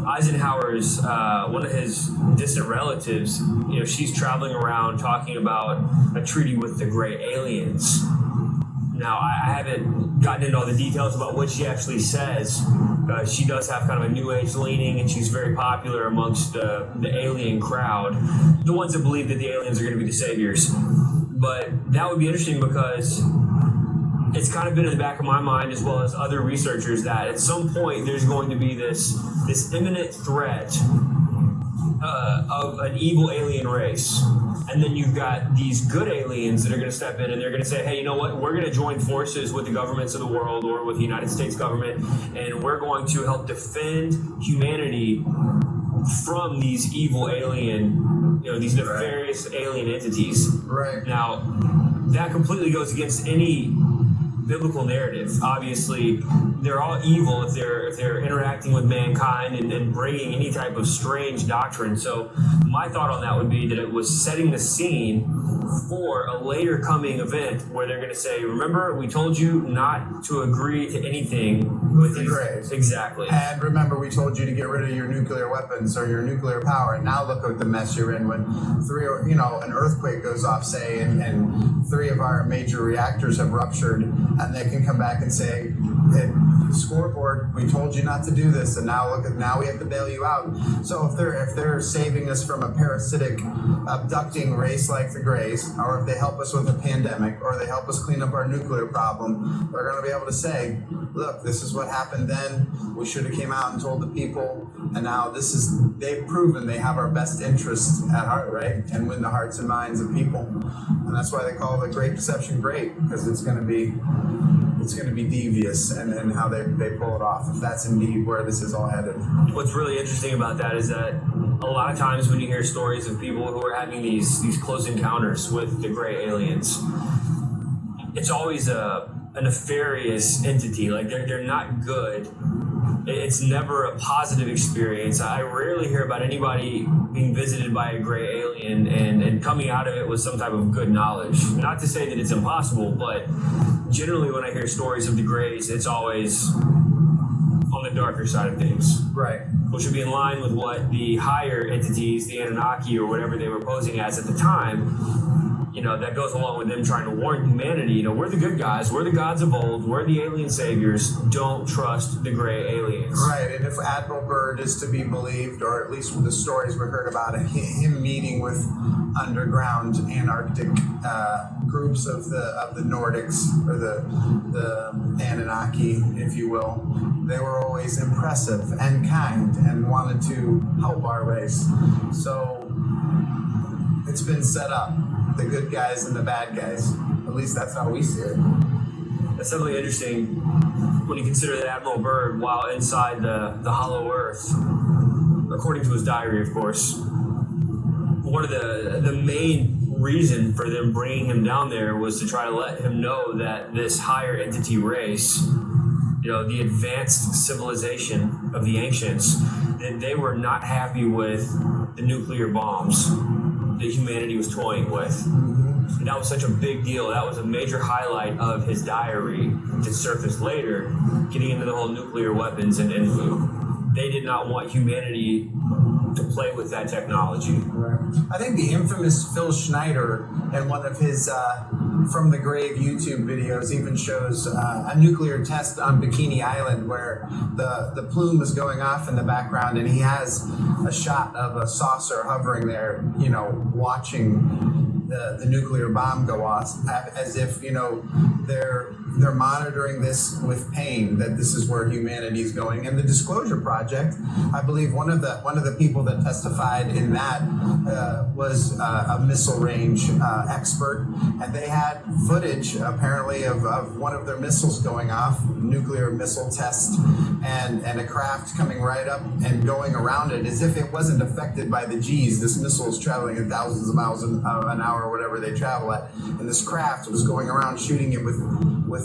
Eisenhower's one of his distant relatives, she's traveling around talking about a treaty with the gray aliens. Now I haven't gotten into all the details about what she actually says. She does have kind of a new age leaning, and she's very popular amongst the alien crowd, the ones that believe that the aliens are going to be the saviors. But that would be interesting because it's kind of been in the back of my mind, as well as other researchers, that at some point there's going to be this imminent threat of an evil alien race. And then you've got these good aliens that are going to step in, and they're going to say, hey, you know what? We're going to join forces with the governments of the world, or with the United States government, and we're going to help defend humanity from these evil alien, these nefarious alien entities. Right. Now, that completely goes against any biblical narrative. Obviously, they're all evil if they're interacting with mankind and bringing any type of strange doctrine. So my thought on that would be that it was setting the scene for a later coming event where they're going to say, remember, we told you not to agree to anything with the Greys. Exactly. And remember, we told you to get rid of your nuclear weapons or your nuclear power, and now look at the mess you're in when an earthquake goes off, say, and 3 of our major reactors have ruptured, and they can come back and say, hey, scoreboard, we told you not to do this, and now we have to bail you out. So if they're saving us from a parasitic, abducting race like the Greys, or if they help us with a pandemic, or they help us clean up our nuclear problem, they're going to be able to say, look, this is what happened then. We should have came out and told the people, and now they've proven they have our best interests at heart, right? And win the hearts and minds of people. And that's why they call the Great Deception great, because it's going to be devious and how they pull it off, if that's indeed where this is all headed. What's really interesting about that is that a lot of times when you hear stories of people who are having these close encounters with the gray aliens, it's always a nefarious entity. Like they're not good. It's never a positive experience. I rarely hear about anybody being visited by a gray alien and coming out of it with some type of good knowledge. Not to say that it's impossible, but generally when I hear stories of the Greys, it's always on the darker side of things. Right. Which would be in line with what the higher entities, the Anunnaki or whatever they were posing as at the time, that goes along with them trying to warn humanity, we're the good guys, we're the gods of old, we're the alien saviors, don't trust the gray aliens. Right, and if Admiral Byrd is to be believed, or at least with the stories we heard about him meeting with underground Antarctic groups of the Nordics, or the Anunnaki, if you will, they were always impressive and kind and wanted to help our race. So it's been set up, the good guys and the bad guys. At least that's how we see it. That's definitely interesting when you consider that Admiral Byrd, while inside the hollow earth, according to his diary, of course, one of the main reason for them bringing him down there was to try to let him know that this higher entity race, the advanced civilization of the ancients, that they were not happy with the nuclear bombs that humanity was toying with. And that was such a big deal. That was a major highlight of his diary that surfaced later, getting into the whole nuclear weapons, and they did not want humanity to play with that technology. Right. I think the infamous Phil Schneider in one of his From the Grave YouTube videos even shows a nuclear test on Bikini Island where the plume is going off in the background, and he has a shot of a saucer hovering there, watching the nuclear bomb go off, as if they're monitoring this with pain, that this is where humanity is going. And the Disclosure Project, I believe one of the people that testified in that was a missile range expert, and they had footage apparently of one of their missiles going off, nuclear missile test, and a craft coming right up and going around it as if it wasn't affected by the G's. This missile is traveling at thousands of miles an hour or whatever they travel at, and this craft was going around shooting it with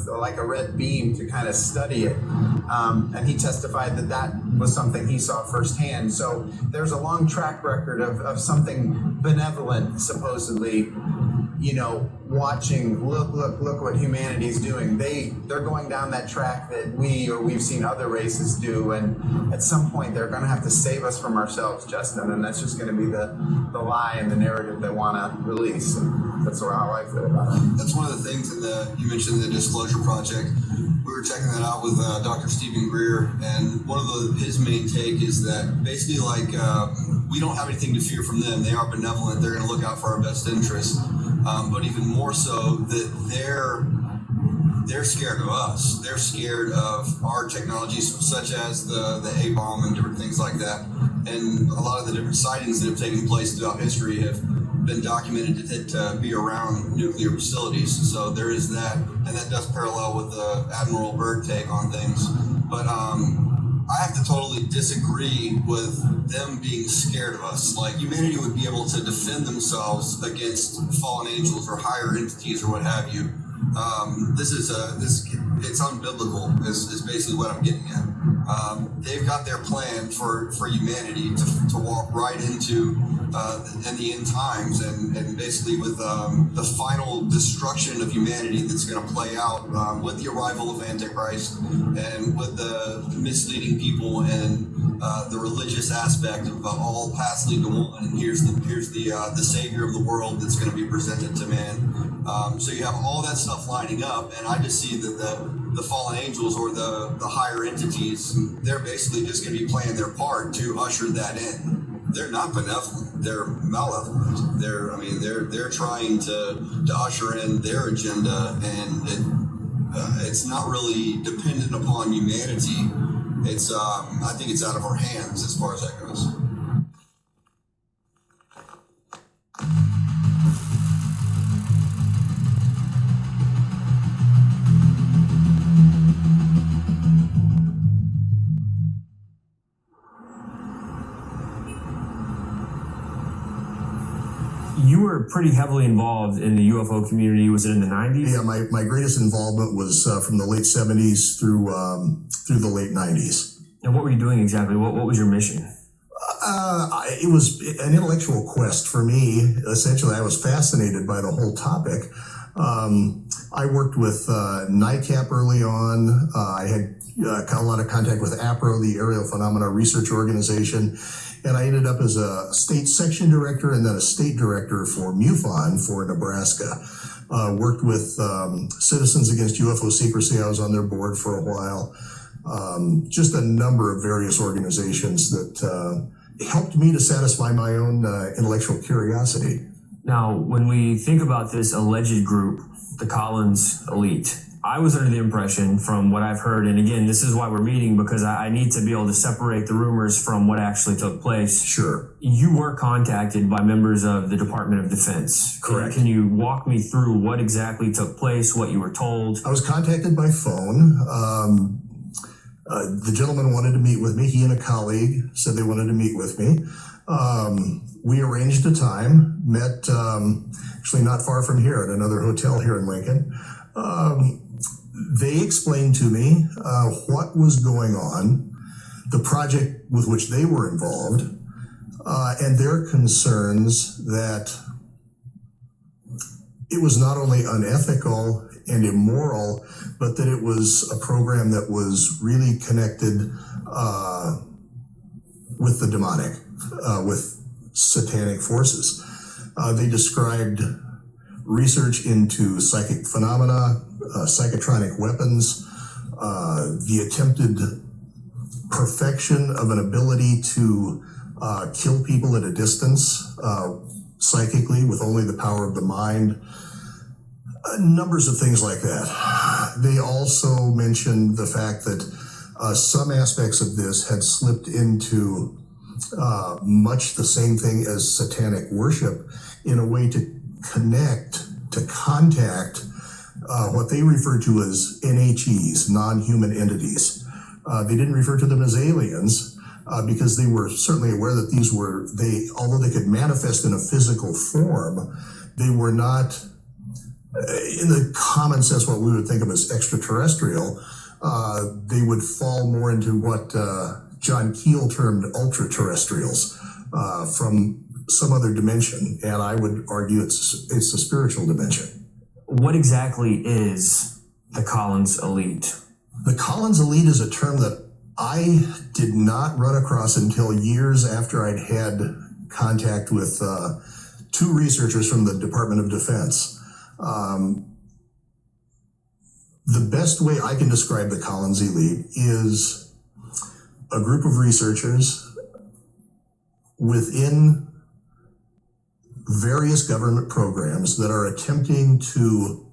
like a red beam to kind of study it. And he testified that was something he saw firsthand. So there's a long track record of something benevolent, supposedly, watching, look what humanity's doing. They're going down that track that we've seen other races do, and at some point they're going to have to save us from ourselves, Justin, and that's just going to be the lie and the narrative they want to release. And that's how I feel about it. That's one of the things you mentioned the Disclosure Project. We were checking that out with Dr. Stephen Greer, and one of his main take is that basically we don't have anything to fear from them. They are benevolent. They're going to look out for our best interests. But even more so, that they're scared of us. They're scared of our technologies, such as the A-bomb and different things like that. And a lot of the different sightings that have taken place throughout history have been documented to be around nuclear facilities. So there is that, and that does parallel with the Admiral Byrd take on things. But I have to totally disagree with them being scared of us. Like, humanity would be able to defend themselves against fallen angels or higher entities or what have you. It's unbiblical is basically what I'm getting at. They've got their plan for humanity to walk right into in the end times, and basically with the final destruction of humanity that's going to play out with the arrival of Antichrist and with the misleading people and the religious aspect of all paths lead to one, and here's the savior of the world that's going to be presented to man. So you have all that stuff lining up, and I just see that the fallen angels or the higher entities, they're basically just going to be playing their part to usher that in. They're not benevolent. They're malevolent. They're trying to usher in their agenda, and it's not really dependent upon humanity. It's I think it's out of our hands as far as that goes. You were pretty heavily involved in the UFO community. Was it in the 90s? Yeah, my greatest involvement was from the late 70s through the late 90s. And what were you doing exactly? What was your mission? It was an intellectual quest for me. Essentially, I was fascinated by the whole topic. I worked with NICAP early on. I had a lot of contact with APRO, the Aerial Phenomena Research Organization, and I ended up as a state section director and then a state director for MUFON for Nebraska. Worked with Citizens Against UFO Secrecy. I was on their board for a while. Just a number of various organizations that helped me to satisfy my own intellectual curiosity. Now, when we think about this alleged group, the Collins elite, I was under the impression from what I've heard, and again, this is why we're meeting, because I need to be able to separate the rumors from what actually took place. Sure. You were contacted by members of the Department of Defense. Correct. Can you walk me through what exactly took place, what you were told? I was contacted by phone. The gentleman wanted to meet with me. He and a colleague said they wanted to meet with me. We arranged a time, met actually not far from here at another hotel here in Lincoln. They explained to me what was going on, the project with which they were involved, and their concerns that it was not only unethical and immoral, but that it was a program that was really connected with the demonic, with satanic forces. They described research into psychic phenomena, psychotronic weapons, the attempted perfection of an ability to kill people at a distance psychically with only the power of the mind. Numbers of things like that. They also mentioned the fact that some aspects of this had slipped into much the same thing as satanic worship in a way to connect, to contact what they referred to as NHEs, non-human entities. They didn't refer to them as aliens because they were certainly aware that these were, although they could manifest in a physical form, they were not, in the common sense, what we would think of as extraterrestrial. They would fall more into what John Keel termed ultra-terrestrials from some other dimension, and I would argue it's a spiritual dimension. What exactly is the Collins elite? The Collins elite is a term that I did not run across until years after I'd had contact with two researchers from the Department of Defense. The best way I can describe the Collins elite is a group of researchers within various government programs that are attempting to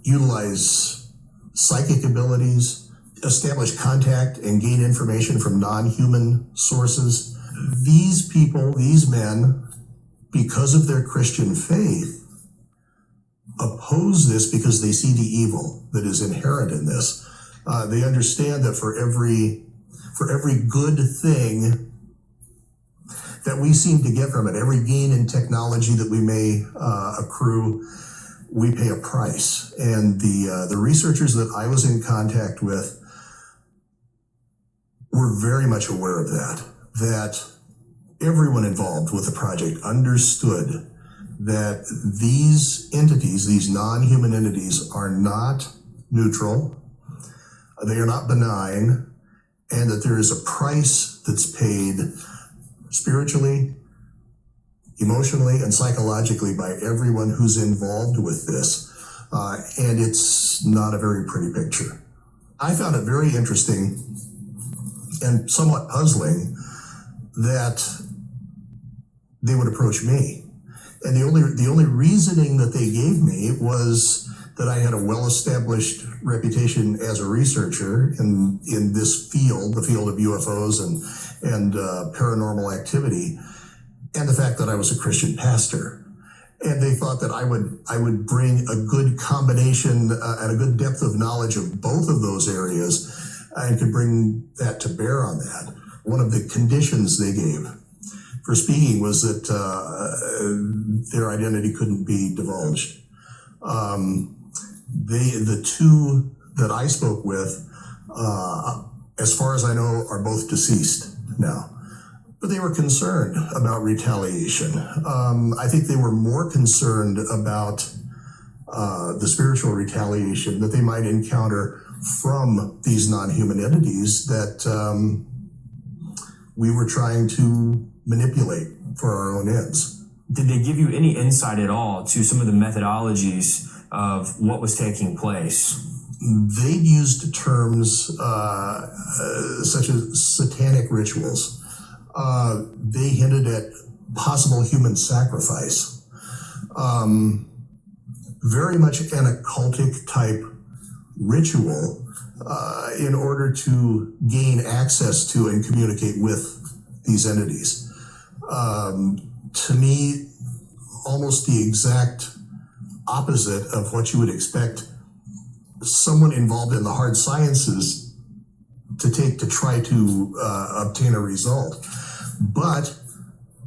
utilize psychic abilities, establish contact, and gain information from non-human sources. These people, these men, because of their Christian faith, oppose this because they see the evil that is inherent in this. They understand that for every good thing that we seem to get from it, every gain in technology that we may accrue, we pay a price. And the researchers that I was in contact with were very much aware of that everyone involved with the project understood that these entities, these non-human entities, are not neutral, they are not benign, and that there is a price that's paid spiritually, emotionally, and psychologically by everyone who's involved with this. And it's not a very pretty picture. I found it very interesting and somewhat puzzling that they would approach me. And the only reasoning that they gave me was that I had a well-established reputation as a researcher in this field, the field of UFOs and paranormal activity, and the fact that I was a Christian pastor. And they thought that I would bring a good combination and a good depth of knowledge of both of those areas and could bring that to bear on that. One of the conditions they gave for speaking was that their identity couldn't be divulged. The two that I spoke with, as far as I know, are both deceased now. But they were concerned about retaliation. I think they were more concerned about the spiritual retaliation that they might encounter from these non-human entities that we were trying to manipulate for our own ends. Did they give you any insight at all to some of the methodologies of what was taking place? They used terms such as satanic rituals. They hinted at possible human sacrifice. Very much an occultic type ritual in order to gain access to and communicate with these entities. To me, almost the exact opposite of what you would expect someone involved in the hard sciences to try to obtain a result. But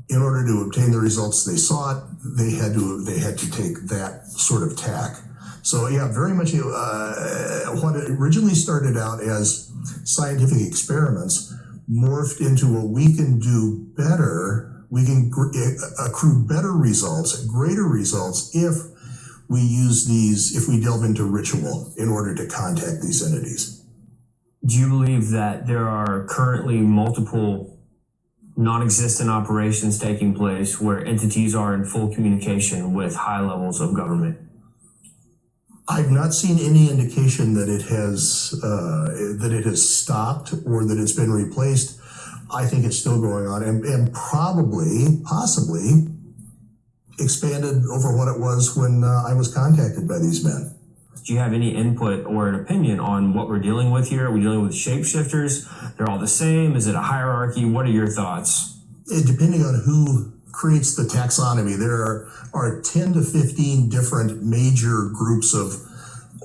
in order to obtain the results they sought, they had to take that sort of tack. So yeah, very much what originally started out as scientific experiments morphed into a we can do better, we can accrue better results, greater results if we use these, if we delve into ritual in order to contact these entities. Do you believe that there are currently multiple non-existent operations taking place where entities are in full communication with high levels of government? I've not seen any indication that it has stopped or that it's been replaced. I think it's still going on and possibly expanded over what it was when I was contacted by these men. Do you have any input or an opinion on what we're dealing with here? Are we dealing with shapeshifters? They're all the same? Is it a hierarchy? What are your thoughts? Depending on who creates the taxonomy, there are 10 to 15 different major groups of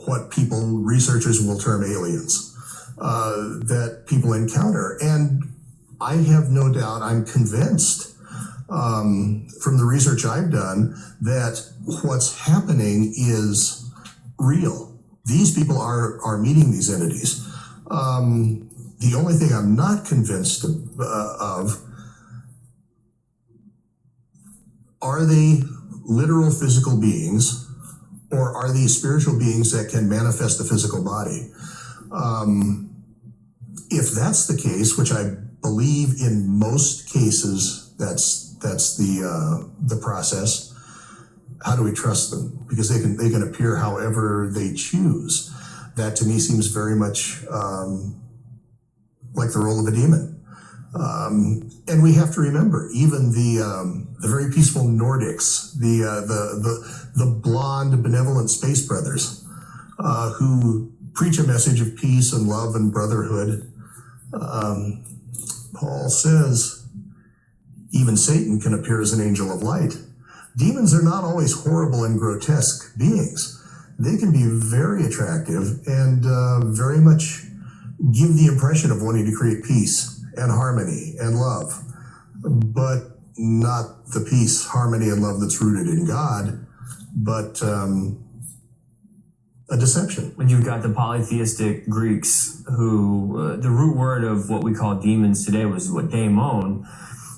what researchers will term aliens, that people encounter. And I have no doubt, I'm convinced from the research I've done that what's happening is real. These people are meeting these entities. The only thing I'm not convinced of, are they literal physical beings, or are these spiritual beings that can manifest the physical body? If that's the case, which I believe in most cases, that's the process. How do we trust them? Because they can appear however they choose. That to me seems very much like the role of a demon. And we have to remember, even the very peaceful Nordics, the blonde, benevolent space brothers, who preach a message of peace and love and brotherhood. Paul says, even Satan can appear as an angel of light. Demons are not always horrible and grotesque beings. They can be very attractive and very much give the impression of wanting to create peace and harmony and love, but not the peace, harmony, and love that's rooted in God, but a deception. When you've got the polytheistic Greeks who, the root word of what we call demons today was what, daemon.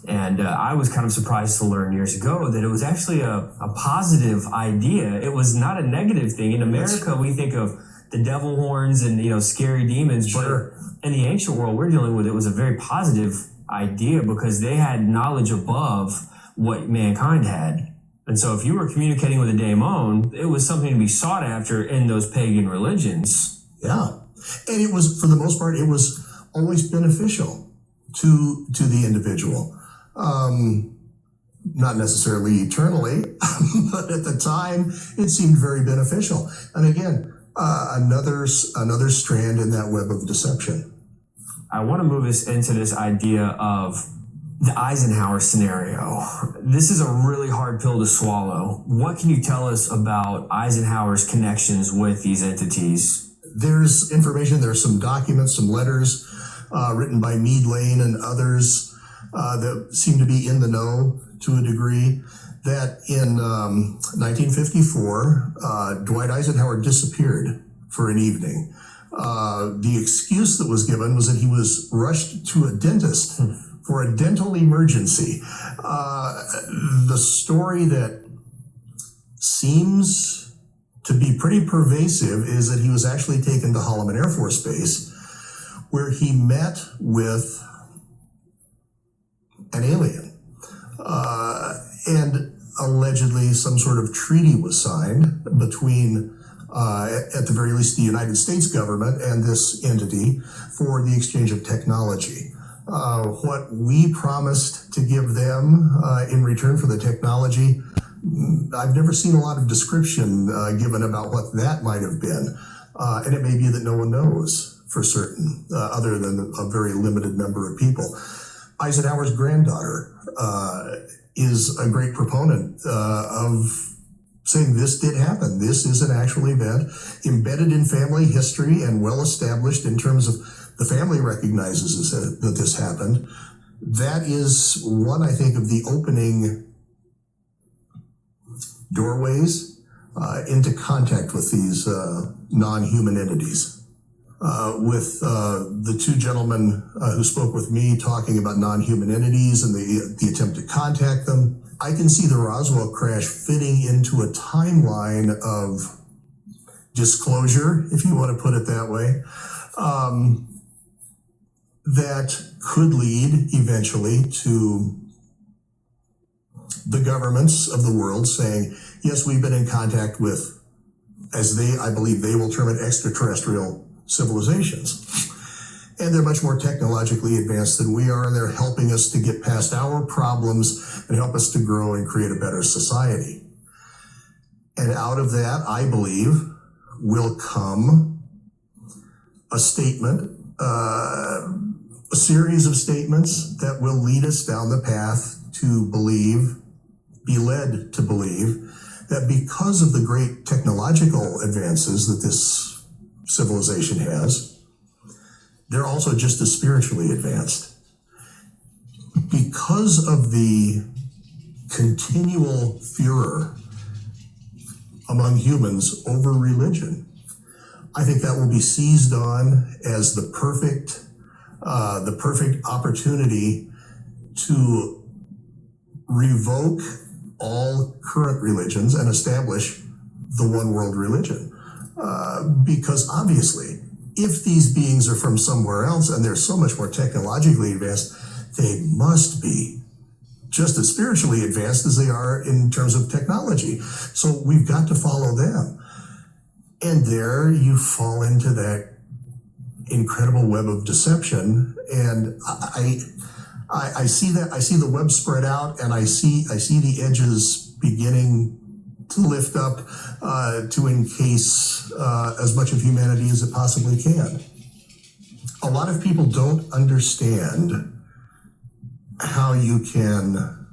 And I was kind of surprised to learn years ago that it was actually a positive idea. It was not a negative thing. In America, we think of the devil horns and, scary demons. Sure. But in the ancient world we're dealing with, it was a very positive idea because they had knowledge above what mankind had. And so if you were communicating with a daemon, it was something to be sought after in those pagan religions. Yeah. And it was, for the most part, it was always beneficial to the individual. Not necessarily eternally, but at the time it seemed very beneficial. And again, another strand in that web of deception. I want to move us into this idea of the Eisenhower scenario. This is a really hard pill to swallow. What can you tell us about Eisenhower's connections with these entities? There's information, there's some documents, some letters written by Meade Lane and others that seem to be in the know to a degree, that in 1954, Dwight Eisenhower disappeared for an evening. The excuse that was given was that he was rushed to a dentist for a dental emergency. The story that seems to be pretty pervasive is that he was actually taken to Holloman Air Force Base, where he met with an alien. And allegedly some sort of treaty was signed between, at the very least, the United States government and this entity for the exchange of technology. What we promised to give them in return for the technology, I've never seen a lot of description given about what that might have been. And it may be that no one knows for certain, other than a very limited number of people. Eisenhower's granddaughter is a great proponent of saying this did happen. This is an actual event embedded in family history and well established in terms of the family recognizes that this happened. That is one, I think, of the opening doorways into contact with these non-human entities. With the two gentlemen who spoke with me talking about non-human entities and the attempt to contact them, I can see the Roswell crash fitting into a timeline of disclosure, if you want to put it that way, that could lead eventually to the governments of the world saying, yes, we've been in contact with, as I believe they will term it, extraterrestrial civilizations. And they're much more technologically advanced than we are, and they're helping us to get past our problems and help us to grow and create a better society. And out of that, I believe, will come a statement, a series of statements that will lead us down the path to be led to believe that because of the great technological advances that this civilization has, they're also just as spiritually advanced. Because of the continual furor among humans over religion, I think that will be seized on as the perfect opportunity to revoke all current religions and establish the one world religion. Because obviously, if these beings are from somewhere else and they're so much more technologically advanced, they must be just as spiritually advanced as they are in terms of technology. So we've got to follow them. And there you fall into that incredible web of deception. And I see that, I see the web spread out, and I see the edges beginning to lift up to encase as much of humanity as it possibly can. A lot of people don't understand how you can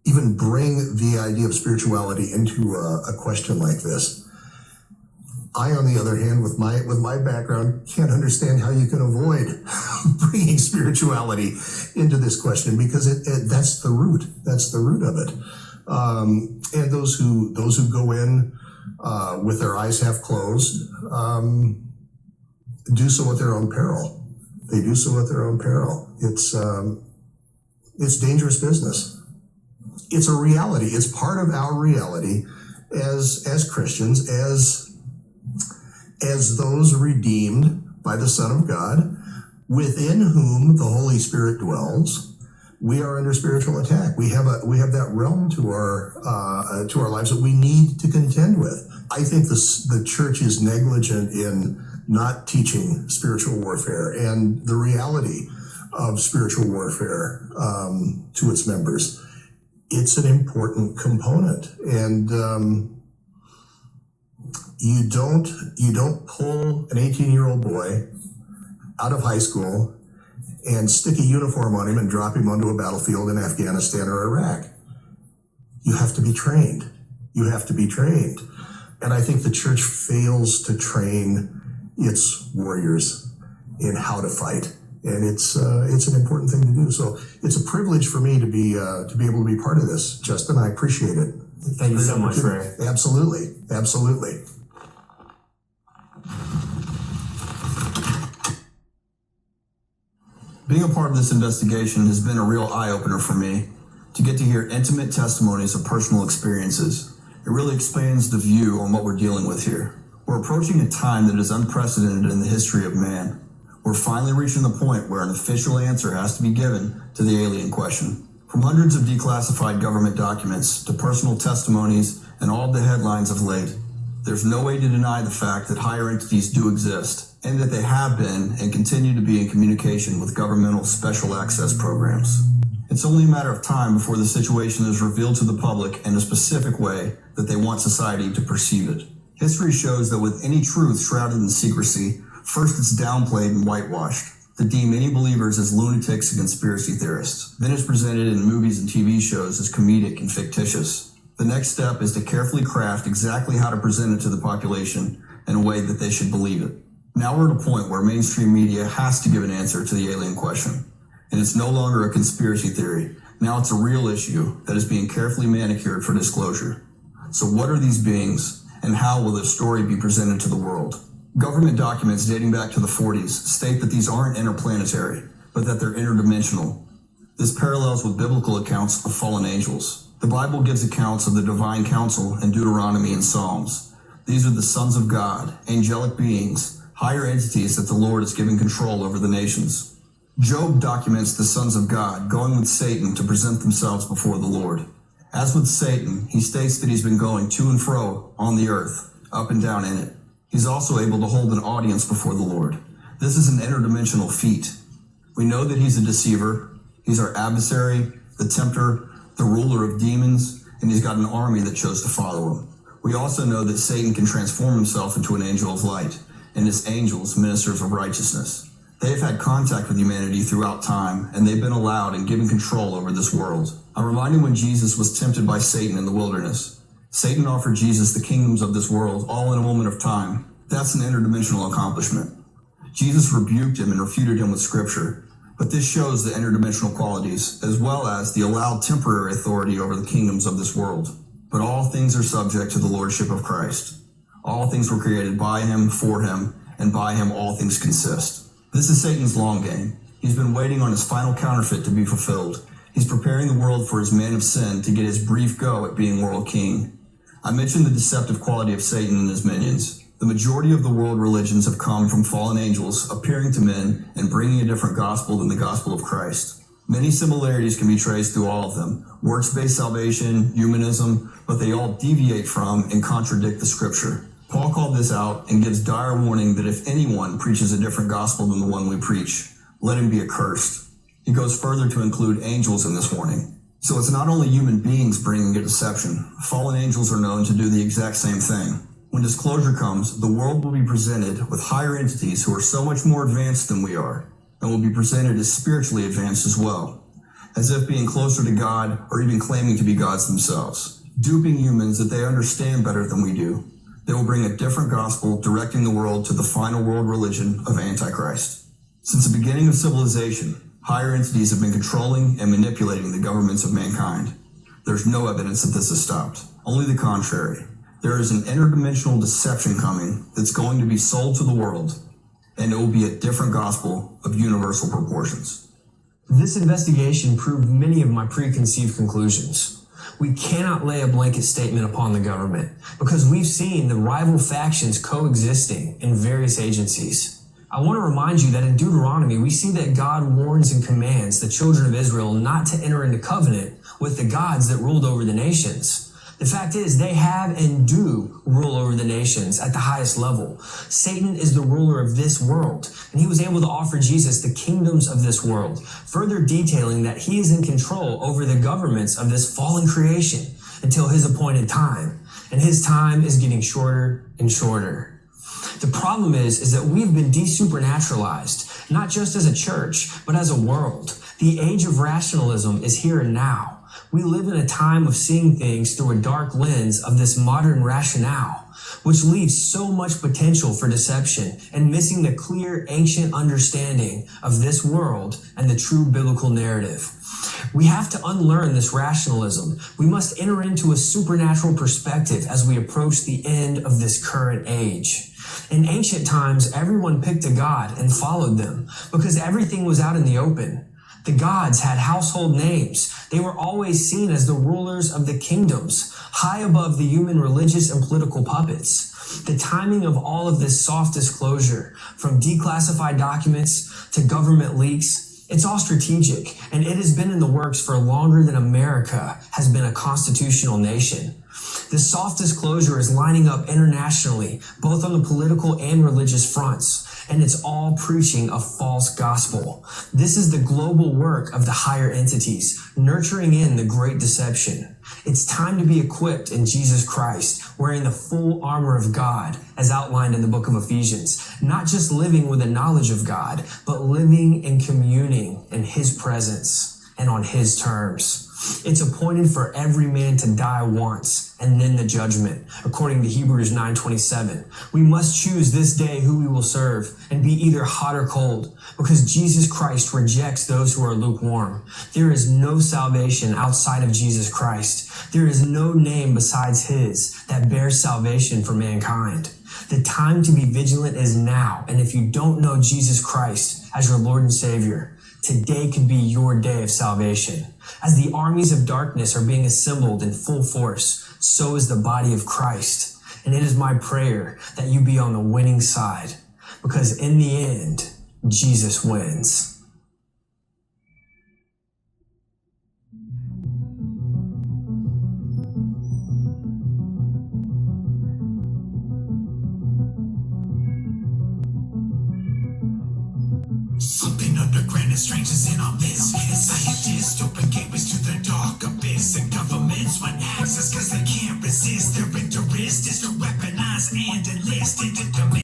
even bring the idea of spirituality into a question like this. I, on the other hand, with my background, can't understand how you can avoid bringing spirituality into this question, because that's the root. That's the root of it. And those who go in with their eyes half closed do so at their own peril. They do so at their own peril. It's dangerous business. It's a reality. It's part of our reality as Christians, as those redeemed by the Son of God, within whom the Holy Spirit dwells. We are under spiritual attack. We have that realm to our lives that we need to contend with. I think the church is negligent in not teaching spiritual warfare and the reality of spiritual warfare to its members. It's an important component, and you don't pull an 18-year-old boy out of high school and stick a uniform on him and drop him onto a battlefield in Afghanistan or Iraq. You have to be trained. You have to be trained. And I think the church fails to train its warriors in how to fight. And it's an important thing to do. So it's a privilege for me to be able to be part of this, Justin. I appreciate it. Thank you so much, Ray. Absolutely. Absolutely. Being a part of this investigation has been a real eye-opener for me, to get to hear intimate testimonies of personal experiences. It really expands the view on what we're dealing with here. We're approaching a time that is unprecedented in the history of man. We're finally reaching the point where an official answer has to be given to the alien question. From hundreds of declassified government documents to personal testimonies and all of the headlines of late, there's no way to deny the fact that higher entities do exist, and that they have been and continue to be in communication with governmental special access programs. It's only a matter of time before the situation is revealed to the public in a specific way that they want society to perceive it. History shows that with any truth shrouded in secrecy, first it's downplayed and whitewashed, to deem any believers as lunatics and conspiracy theorists. Then it's presented in movies and TV shows as comedic and fictitious. The next step is to carefully craft exactly how to present it to the population in a way that they should believe it. Now we're at a point where mainstream media has to give an answer to the alien question. And it's no longer a conspiracy theory. Now it's a real issue that is being carefully manicured for disclosure. So what are these beings, and how will their story be presented to the world? Government documents dating back to the 40s state that these aren't interplanetary, but that they're interdimensional. This parallels with biblical accounts of fallen angels. The Bible gives accounts of the divine council in Deuteronomy and Psalms. These are the sons of God, angelic beings, higher entities that the Lord has given control over the nations. Job documents the sons of God going with Satan to present themselves before the Lord. As with Satan, he states that he's been going to and fro on the earth, up and down in it. He's also able to hold an audience before the Lord. This is an interdimensional feat. We know that he's a deceiver. He's our adversary, the tempter, the ruler of demons, and he's got an army that chose to follow him. We also know that Satan can transform himself into an angel of light, and his angels, ministers of righteousness. They've had contact with humanity throughout time, and they've been allowed and given control over this world. I'm reminded when Jesus was tempted by Satan in the wilderness. Satan offered Jesus the kingdoms of this world all in a moment of time. That's an interdimensional accomplishment. Jesus rebuked him and refuted him with scripture, but this shows the interdimensional qualities as well as the allowed temporary authority over the kingdoms of this world. But all things are subject to the lordship of Christ. All things were created by him, for him, and by him all things consist. This is Satan's long game. He's been waiting on his final counterfeit to be fulfilled. He's preparing the world for his man of sin to get his brief go at being world king. I mentioned the deceptive quality of Satan and his minions. The majority of the world religions have come from fallen angels appearing to men and bringing a different gospel than the gospel of Christ. Many similarities can be traced through all of them. Works-based salvation, humanism, but they all deviate from and contradict the scripture. Paul called this out and gives dire warning that if anyone preaches a different gospel than the one we preach, let him be accursed. He goes further to include angels in this warning. So it's not only human beings bringing a deception. Fallen angels are known to do the exact same thing. When disclosure comes, the world will be presented with higher entities who are so much more advanced than we are, and will be presented as spiritually advanced as well, as if being closer to God or even claiming to be gods themselves, duping humans that they understand better than we do. They will bring a different gospel directing the world to the final world religion of Antichrist. Since the beginning of civilization, higher entities have been controlling and manipulating the governments of mankind. There's no evidence that this has stopped. Only the contrary. There is an interdimensional deception coming that's going to be sold to the world, and it will be a different gospel of universal proportions. This investigation proved many of my preconceived conclusions. We cannot lay a blanket statement upon the government because we've seen the rival factions coexisting in various agencies. I want to remind you that in Deuteronomy, we see that God warns and commands the children of Israel not to enter into covenant with the gods that ruled over the nations. The fact is, they have and do rule over the nations at the highest level. Satan is the ruler of this world, and he was able to offer Jesus the kingdoms of this world, further detailing that he is in control over the governments of this fallen creation until his appointed time. And his time is getting shorter and shorter. The problem is that we've been desupernaturalized, not just as a church, but as a world. The age of rationalism is here and now. We live in a time of seeing things through a dark lens of this modern rationale, which leaves so much potential for deception and missing the clear ancient understanding of this world and the true biblical narrative. We have to unlearn this rationalism. We must enter into a supernatural perspective as we approach the end of this current age. In ancient times, everyone picked a god and followed them because everything was out in the open. The gods had household names. They were always seen as the rulers of the kingdoms, high above the human religious and political puppets. The timing of all of this soft disclosure, from declassified documents to government leaks, it's all strategic, and it has been in the works for longer than America has been a constitutional nation. This soft disclosure is lining up internationally, both on the political and religious fronts, and it's all preaching a false gospel. This is the global work of the higher entities, nurturing in the great deception. It's time to be equipped in Jesus Christ, wearing the full armor of God, as outlined in the book of Ephesians, not just living with a knowledge of God, but living and communing in his presence and on his terms. It's appointed for every man to die once, and then the judgment, according to Hebrews 9:27. We must choose this day who we will serve and be either hot or cold, because Jesus Christ rejects those who are lukewarm. There is no salvation outside of Jesus Christ. There is no name besides his that bears salvation for mankind. The time to be vigilant is now, and if you don't know Jesus Christ as your Lord and Savior, today could be your day of salvation. As the armies of darkness are being assembled in full force, so is the body of Christ. And it is my prayer that you be on the winning side, because in the end, Jesus wins. Something underground and strange is in on this. Scientists open gateways to the dark abyss, and governments want access cause they can't resist. Their interest is to